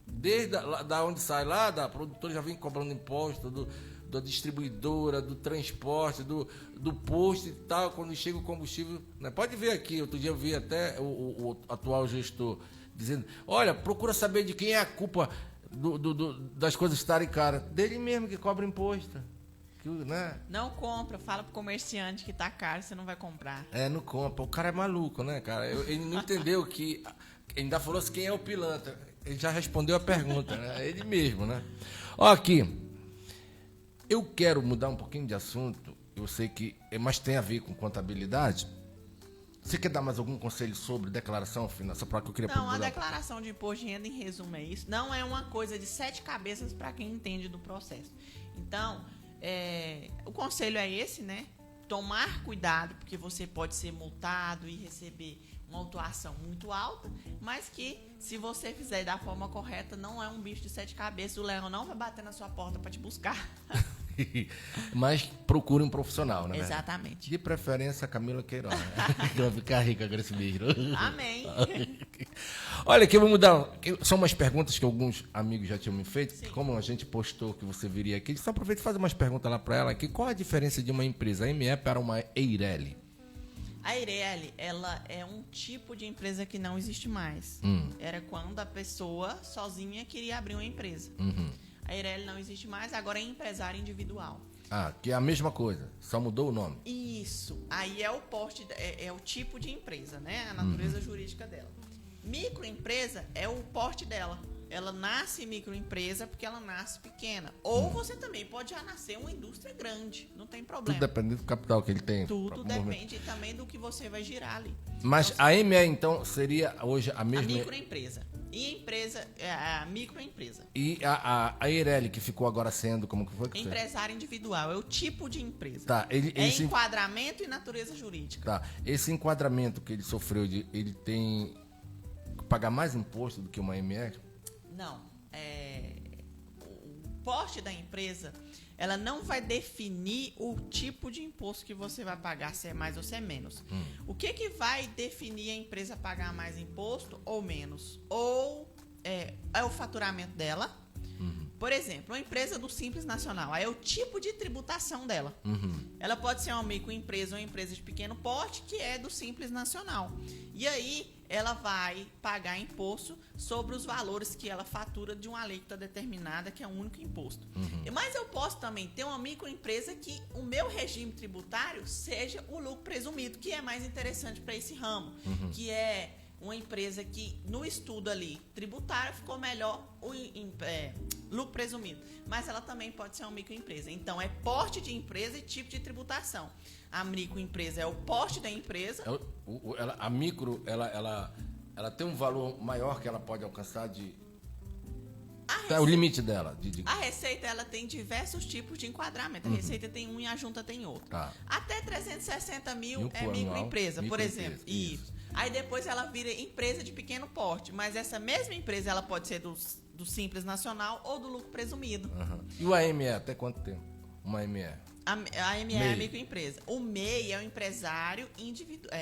desde da onde sai lá, da produtora já vem cobrando imposto, da distribuidora, do transporte, do posto e tal, quando chega o combustível, né? Pode ver aqui, outro dia eu vi até o atual gestor dizendo, olha, procura saber de quem é a culpa das coisas estarem caras, dele mesmo que cobra imposto, né? Não compra, fala pro comerciante que tá caro, você não vai comprar. Não compra, o cara é maluco, né, cara? Ele não entendeu que, ele ainda falou assim, quem é o pilantra, ele já respondeu a pergunta, né? Ele mesmo, né? Ó, aqui, eu quero mudar um pouquinho de assunto, eu sei que, mas tem a ver com contabilidade, Você quer dar mais algum conselho sobre declaração financeira? Para que eu queria Não, a declaração de imposto de renda, em resumo, é isso. Não é uma coisa de 7 cabeças para quem entende do processo. Então, o conselho é esse, né? Tomar cuidado, porque você pode ser multado e receber uma autuação muito alta, mas que, se você fizer da forma correta, não é um bicho de 7 cabeças. O leão não vai bater na sua porta para te buscar. Mas procure um profissional, né? Exatamente. De preferência, a Camila Queiroz. Né? Que vai ficar rica com esse bicho. Amém. Olha, aqui vamos dar. São umas perguntas que alguns amigos já tinham me feito. Sim. Como a gente postou que você viria aqui, só aproveita e faz umas perguntas lá para ela aqui. Qual a diferença de uma empresa ME para uma Eireli? A Eireli, ela é um tipo de empresa que não existe mais. Era quando a pessoa sozinha queria abrir uma empresa. A Eireli não existe mais, agora é empresário individual. Ah, que é a mesma coisa, só mudou o nome. Isso. Aí é o porte, é o tipo de empresa, né? A natureza jurídica dela. Microempresa é o porte dela. Ela nasce microempresa porque ela nasce pequena. Ou você também pode já nascer uma indústria grande. Não tem problema. Tudo depende do capital que ele tem. Tudo depende também do que você vai girar ali. Mas então, a ME, então, seria hoje a mesma... A microempresa. E empresa, a microempresa. E a Eireli, que ficou agora sendo, como que foi? Que Empresário individual, é o tipo de empresa. Tá, esse enquadramento e natureza jurídica. Tá, esse enquadramento que ele sofreu, ele tem que pagar mais imposto do que uma ME? Não. O porte da empresa, ela não vai definir o tipo de imposto que você vai pagar, se é mais ou se é menos. O que vai definir a empresa pagar mais imposto ou menos? Ou é o faturamento dela. Por exemplo, uma empresa do Simples Nacional, aí é o tipo de tributação dela. Ela pode ser uma microempresa ou uma empresa de pequeno porte, que é do Simples Nacional. E aí, ela vai pagar imposto sobre os valores que ela fatura de uma alíquota determinada, que é o único imposto. Mas eu posso também ter uma microempresa que o meu regime tributário seja o lucro presumido, que é mais interessante para esse ramo, que é uma empresa que, no estudo ali tributário, ficou melhor o lucro presumido. Mas ela também pode ser uma microempresa. Então, é porte de empresa e tipo de tributação. A microempresa é o porte da empresa. A micro, ela tem um valor maior que ela pode alcançar de... o limite dela. A Receita, ela tem diversos tipos de enquadramento. A Receita tem um e a Junta tem outro. Tá. Até 360 mil é microempresa, por exemplo. Isso. Aí depois ela vira empresa de pequeno porte. Mas essa mesma empresa, ela pode ser do Simples Nacional ou do lucro presumido. E o AME, até quanto tempo? Uma ME? A ME é a microempresa. O MEI é o empresário individual.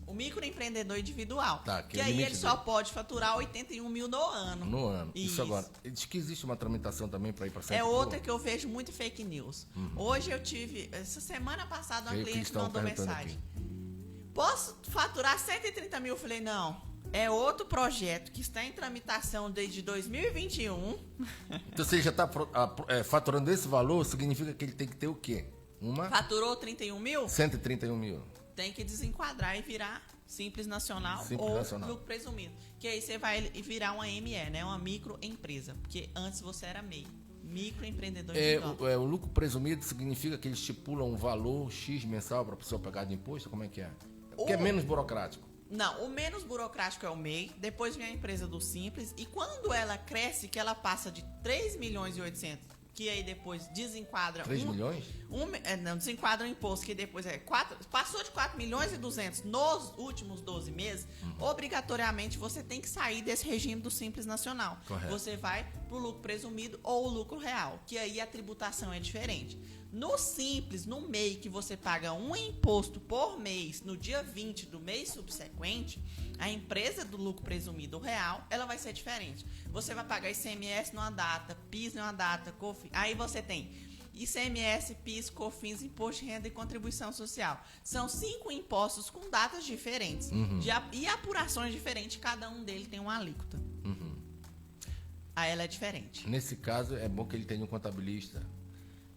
O microempreendedor individual. Tá, que aí ele só pode faturar 81 mil no ano. No ano. Isso agora. Diz que existe uma tramitação também para ir para Santa É outra que eu vejo muito fake news. Hoje eu tive, essa semana passada, uma cliente mandou mensagem. Posso faturar 130 mil? Eu falei, não. É outro projeto que está em tramitação desde 2021. Então, se ele já está faturando esse valor, significa que ele tem que ter o quê? Faturou 31 mil? 131 mil. Tem que desenquadrar e virar Simples Nacional ou lucro presumido. Que aí você vai virar uma ME, né? Uma microempresa. Porque antes você era MEI. Microempreendedor individual. O lucro presumido significa que eles estipulam um valor X mensal para a pessoa pagar de imposto? Como é que é? Porque é menos burocrático. Não, o menos burocrático é o MEI, depois vem a empresa do Simples, e quando ela cresce, que ela passa de 3 milhões e 800, que aí depois desenquadra... 3 milhões? Não, desenquadra o imposto, que depois passou de 4 milhões e 200 nos últimos 12 meses, obrigatoriamente você tem que sair desse regime do Simples Nacional. Correto. Você vai pro lucro presumido ou o lucro real, que aí a tributação é diferente. No Simples, no MEI, que você paga um imposto por mês no dia 20 do mês subsequente, a empresa do lucro presumido real, ela vai ser diferente. Você vai pagar ICMS numa data, PIS numa data, COFINS. Aí você tem ICMS, PIS, COFINS, Imposto de Renda e Contribuição Social. São 5 impostos com datas diferentes e apurações diferentes. Cada um deles tem uma alíquota. Aí ela é diferente. Nesse caso, é bom que ele tenha um contabilista.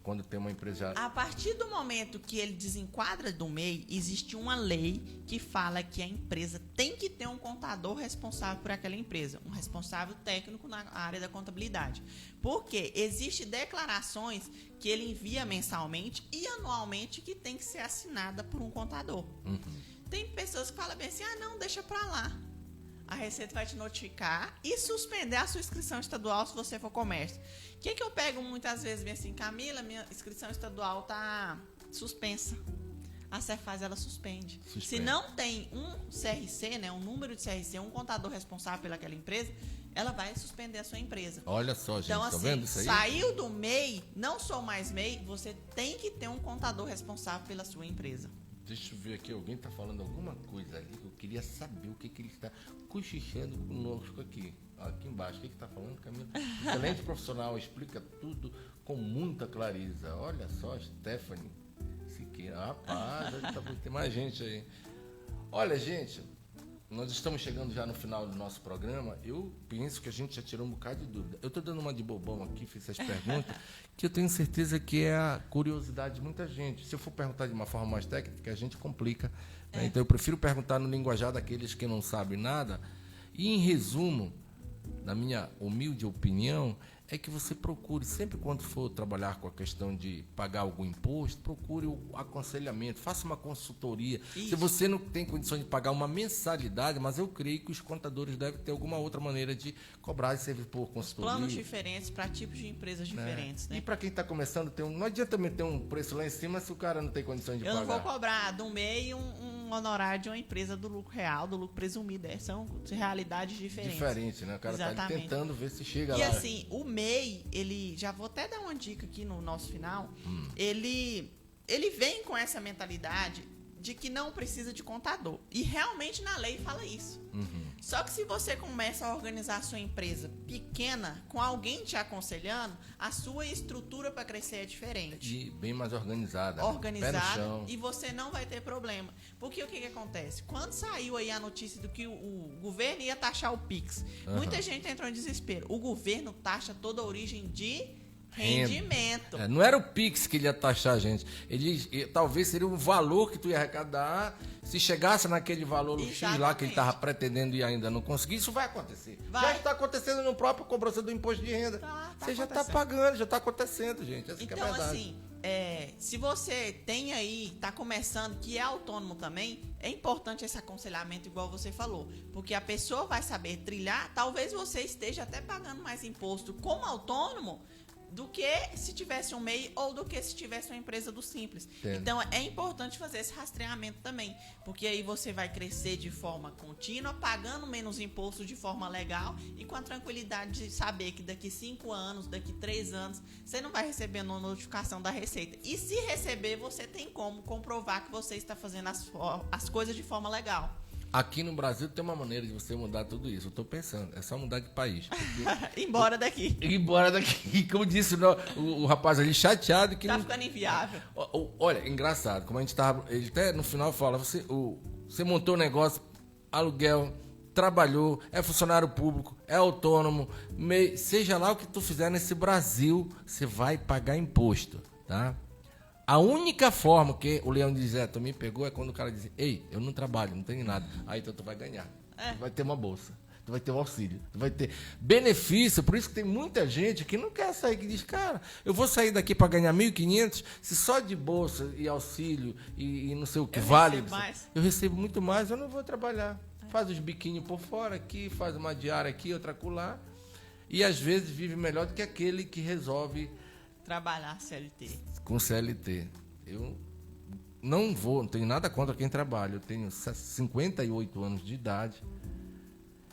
Quando tem uma empresa... A partir do momento que ele desenquadra do MEI, existe uma lei que fala que a empresa tem que ter um contador responsável por aquela empresa, um responsável técnico na área da contabilidade. Porque existem declarações que ele envia mensalmente e anualmente que tem que ser assinada por um contador. Tem pessoas que falam bem assim, não, deixa pra lá. A Receita vai te notificar e suspender a sua inscrição estadual se você for comércio. O que eu pego muitas vezes, bem assim, Camila, minha inscrição estadual tá suspensa. A Cefaz, ela suspende. Se não tem um CRC, né, um número de CRC, um contador responsável pelaquela empresa, ela vai suspender a sua empresa. Olha só, gente, então, tá assim, vendo isso aí? Saiu do MEI, não sou mais MEI, você tem que ter um contador responsável pela sua empresa. Deixa eu ver aqui, alguém está falando alguma coisa ali que eu queria saber o que ele está cochichando conosco aqui. Aqui embaixo, o que está falando, Camila? Excelente profissional, explica tudo com muita clareza. Olha só, Stephanie Siqueira. Rapaz, tem mais gente aí. Olha, gente, nós estamos chegando já no final do nosso programa. Eu penso que a gente já tirou um bocado de dúvida. Eu estou dando uma de bobão aqui, fiz essas perguntas, que eu tenho certeza que é a curiosidade de muita gente. Se eu for perguntar de uma forma mais técnica, a gente complica. Né? Então, eu prefiro perguntar no linguajar daqueles que não sabem nada. E, em resumo, na minha humilde opinião, é que você procure, sempre quando for trabalhar com a questão de pagar algum imposto, procure o aconselhamento, faça uma consultoria. Isso. Se você não tem condições de pagar uma mensalidade, mas eu creio que os contadores devem ter alguma outra maneira de cobrar esse serviço por consultoria. Planos diferentes para tipos de empresas diferentes. Né? E para quem está começando, não adianta também ter um preço lá em cima se o cara não tem condições de pagar. Eu não vou cobrar do MEI um honorário de uma empresa do lucro real, do lucro presumido. São realidades diferentes. Diferente, né? O cara está tentando ver se chega lá. E assim, o MEI, ele, já vou até dar uma dica aqui no nosso final, ele vem com essa mentalidade de que não precisa de contador. E realmente na lei fala isso. Só que se você começa a organizar a sua empresa pequena, com alguém te aconselhando, a sua estrutura para crescer é diferente. E bem mais organizada. Organizada, pé no chão. e você não vai ter problema. Porque o que acontece? Quando saiu aí a notícia do que o governo ia taxar o Pix, muita gente entrou em desespero. O governo taxa toda a origem de rendimento. Não era o Pix que ele ia taxar a gente. Talvez seria o valor que tu ia arrecadar. Se chegasse naquele valor X lá que ele estava pretendendo e ainda não conseguir, isso vai acontecer. Já está acontecendo no próprio cobrança do imposto de renda. Você já está pagando, já está acontecendo, gente. Essa então, que é a verdade. Assim, se você tem aí, está começando, que é autônomo também, é importante esse aconselhamento, igual você falou. Porque a pessoa vai saber trilhar, talvez você esteja até pagando mais imposto como autônomo do que se tivesse um MEI ou do que se tivesse uma empresa do Simples. Entendo. Então, é importante fazer esse rastreamento também, porque aí você vai crescer de forma contínua, pagando menos imposto de forma legal e com a tranquilidade de saber que daqui 5 anos, daqui 3 anos, você não vai receber uma notificação da Receita. E se receber, você tem como comprovar que você está fazendo as coisas de forma legal. Aqui no Brasil tem uma maneira de você mudar tudo isso. Eu estou pensando, é só mudar de país. Porque... Embora daqui. Embora daqui. Como disse o rapaz ali, chateado que tá ficando inviável. Olha, engraçado, como a gente tava. Ele até no final fala, você montou um negócio, aluguel, trabalhou, é funcionário público, é autônomo, seja lá o que tu fizer nesse Brasil, você vai pagar imposto, tá? A única forma que o Leão diz, tu me pegou, é quando o cara diz, ei, eu não trabalho, não tenho nada. Aí então tu vai ganhar. Tu vai ter uma bolsa, tu vai ter um auxílio, tu vai ter benefício. Por isso que tem muita gente que não quer sair, que diz, cara, eu vou sair daqui para ganhar 1.500, se só de bolsa e auxílio e não sei o que vale. Eu recebo muito mais, eu não vou trabalhar. Faz os biquinhos por fora aqui, faz uma diária aqui, outra acolá. E às vezes vive melhor do que aquele que resolve trabalhar CLT. Com CLT. Eu não tenho nada contra quem trabalha. Eu tenho 58 anos de idade.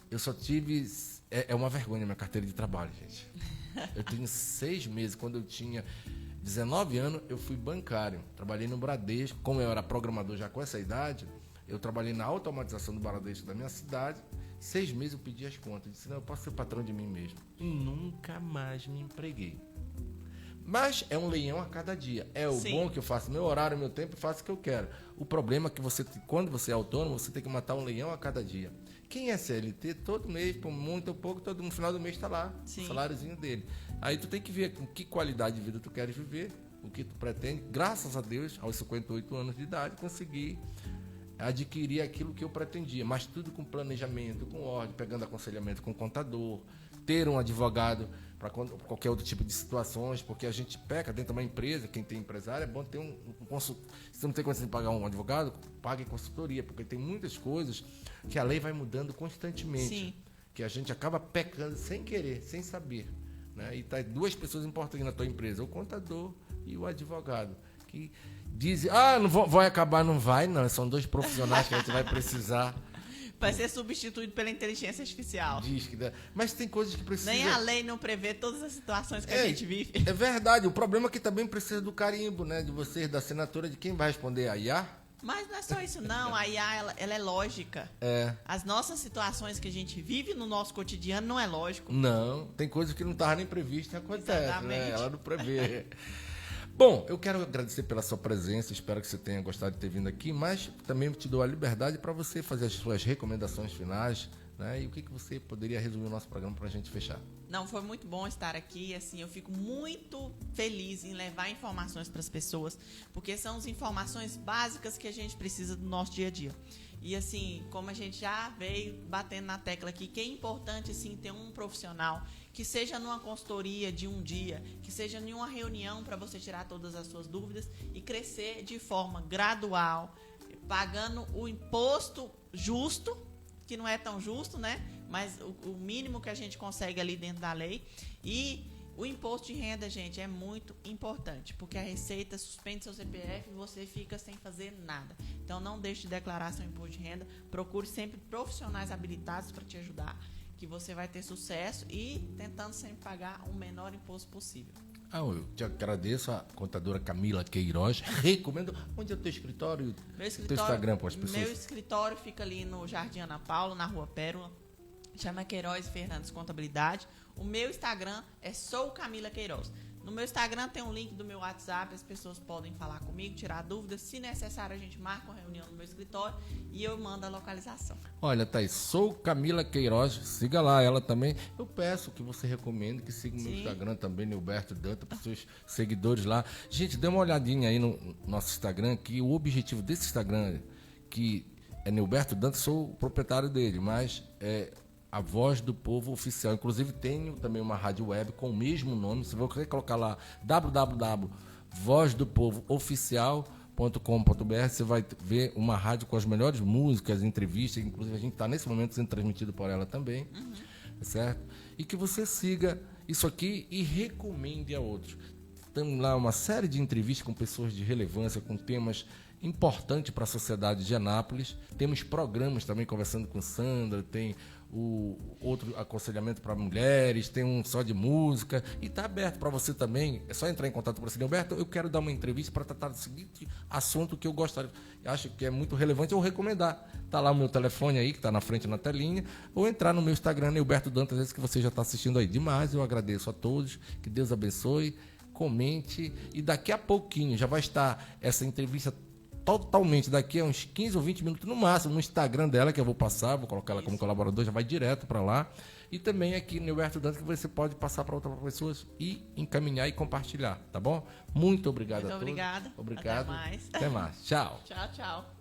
Eu só tive... É uma vergonha a minha carteira de trabalho, gente. Eu tenho 6 meses. Quando eu tinha 19 anos, eu fui bancário. Trabalhei no Bradesco. Como eu era programador já com essa idade, eu trabalhei na automatização do Bradesco da minha cidade. 6 meses eu pedi as contas. Eu disse, não, eu posso ser patrão de mim mesmo. E nunca mais me empreguei. Mas é um leão a cada dia. É o bom que eu faço meu horário, meu tempo, e faço o que eu quero. O problema é que quando você é autônomo, você tem que matar um leão a cada dia. Quem é CLT, todo mês, por muito ou pouco, no final do mês está lá, o saláriozinho dele. Aí tu tem que ver com que qualidade de vida tu queres viver, o que tu pretende. Graças a Deus, aos 58 anos de idade, consegui adquirir aquilo que eu pretendia, mas tudo com planejamento, com ordem, pegando aconselhamento com o contador, ter um advogado para qualquer outro tipo de situações, porque a gente peca dentro de uma empresa, quem tem empresário, é bom ter um consultor. Se você não tem condição de pagar um advogado, pague consultoria, porque tem muitas coisas que a lei vai mudando constantemente, Sim. que a gente acaba pecando sem querer, sem saber. Né? E tá duas pessoas importantes na tua empresa, o contador e o advogado, que dizem, não vai acabar, não vai, não, são dois profissionais que a gente vai precisar. Vai ser substituído pela inteligência artificial. Diz que dá. Mas tem coisas que precisam... Nem a lei não prevê todas as situações que a gente vive. É verdade, o problema é que também precisa do carimbo, né, de vocês, da assinatura de quem vai responder, a IA? Mas não é só isso não, a IA ela é lógica. As nossas situações que a gente vive no nosso cotidiano não é lógico. Não, tem coisas que não estavam nem previstas e acontece, Exatamente. né? Ela não prevê. Bom, eu quero agradecer pela sua presença, espero que você tenha gostado de ter vindo aqui, mas também te dou a liberdade para você fazer as suas recomendações finais, né? E o que você poderia resumir o nosso programa para a gente fechar? Não, foi muito bom estar aqui, assim, eu fico muito feliz em levar informações para as pessoas, porque são as informações básicas que a gente precisa do nosso dia a dia. E assim, como a gente já veio batendo na tecla aqui, que é importante, assim, ter um profissional que seja numa consultoria de um dia, que seja em uma reunião para você tirar todas as suas dúvidas e crescer de forma gradual, pagando o imposto justo, que não é tão justo, né? Mas o mínimo que a gente consegue ali dentro da lei. E o imposto de renda, gente, é muito importante, porque a Receita suspende seu CPF e você fica sem fazer nada. Então, não deixe de declarar seu imposto de renda. Procure sempre profissionais habilitados para te ajudar, que você vai ter sucesso e tentando sempre pagar o menor imposto possível. Eu te agradeço, a contadora Camila Queiroz. Recomendo. Onde é o teu escritório? Meu escritório, teu Instagram para as pessoas? Meu escritório fica ali no Jardim Ana Paula, na Rua Pérola. Chama Queiroz Fernandes Contabilidade. O meu Instagram é Sou Camila Queiroz. No meu Instagram tem um link do meu WhatsApp, as pessoas podem falar comigo, tirar dúvidas. Se necessário, a gente marca uma reunião no meu escritório e eu mando a localização. Olha, Thaís, Sou Camila Queiroz, siga lá ela também. Eu peço que você recomende, que siga o meu Instagram também, Neuberto Danta, para os seus seguidores lá. Gente, dê uma olhadinha aí no nosso Instagram, que o objetivo desse Instagram, que é Neuberto Danta, sou o proprietário dele, mas é a Voz do Povo Oficial. Inclusive, tenho também uma rádio web com o mesmo nome. Se você colocar lá www.vozdopovooficial.com.br, você vai ver uma rádio com as melhores músicas, entrevistas. Inclusive, a gente está nesse momento sendo transmitido por ela também. Certo? E que você siga isso aqui e recomende a outros. Temos lá uma série de entrevistas com pessoas de relevância, com temas importantes para a sociedade de Anápolis. Temos programas também conversando com Sandra, tem o outro aconselhamento para mulheres, tem um só de música e está aberto para você também. É só entrar em contato com você, Alberto. Eu quero dar uma entrevista para tratar do seguinte assunto que eu gostaria, acho que é muito relevante, eu recomendar. Está lá o meu telefone aí, que está na frente na telinha, ou entrar no meu Instagram, Neuberto Dantas, esse que você já está assistindo aí. Demais, eu agradeço a todos, que Deus abençoe, comente, e daqui a pouquinho já vai estar essa entrevista totalmente, daqui a uns 15 ou 20 minutos no máximo, no Instagram dela, que eu vou passar, vou colocar ela como colaborador, já vai direto para lá. E também aqui no Neuberto Dantas, que você pode passar para outras pessoas e encaminhar e compartilhar, tá bom? Muito obrigado a todos. Muito obrigada. Obrigado. Até mais. Até mais. Tchau. Tchau, tchau.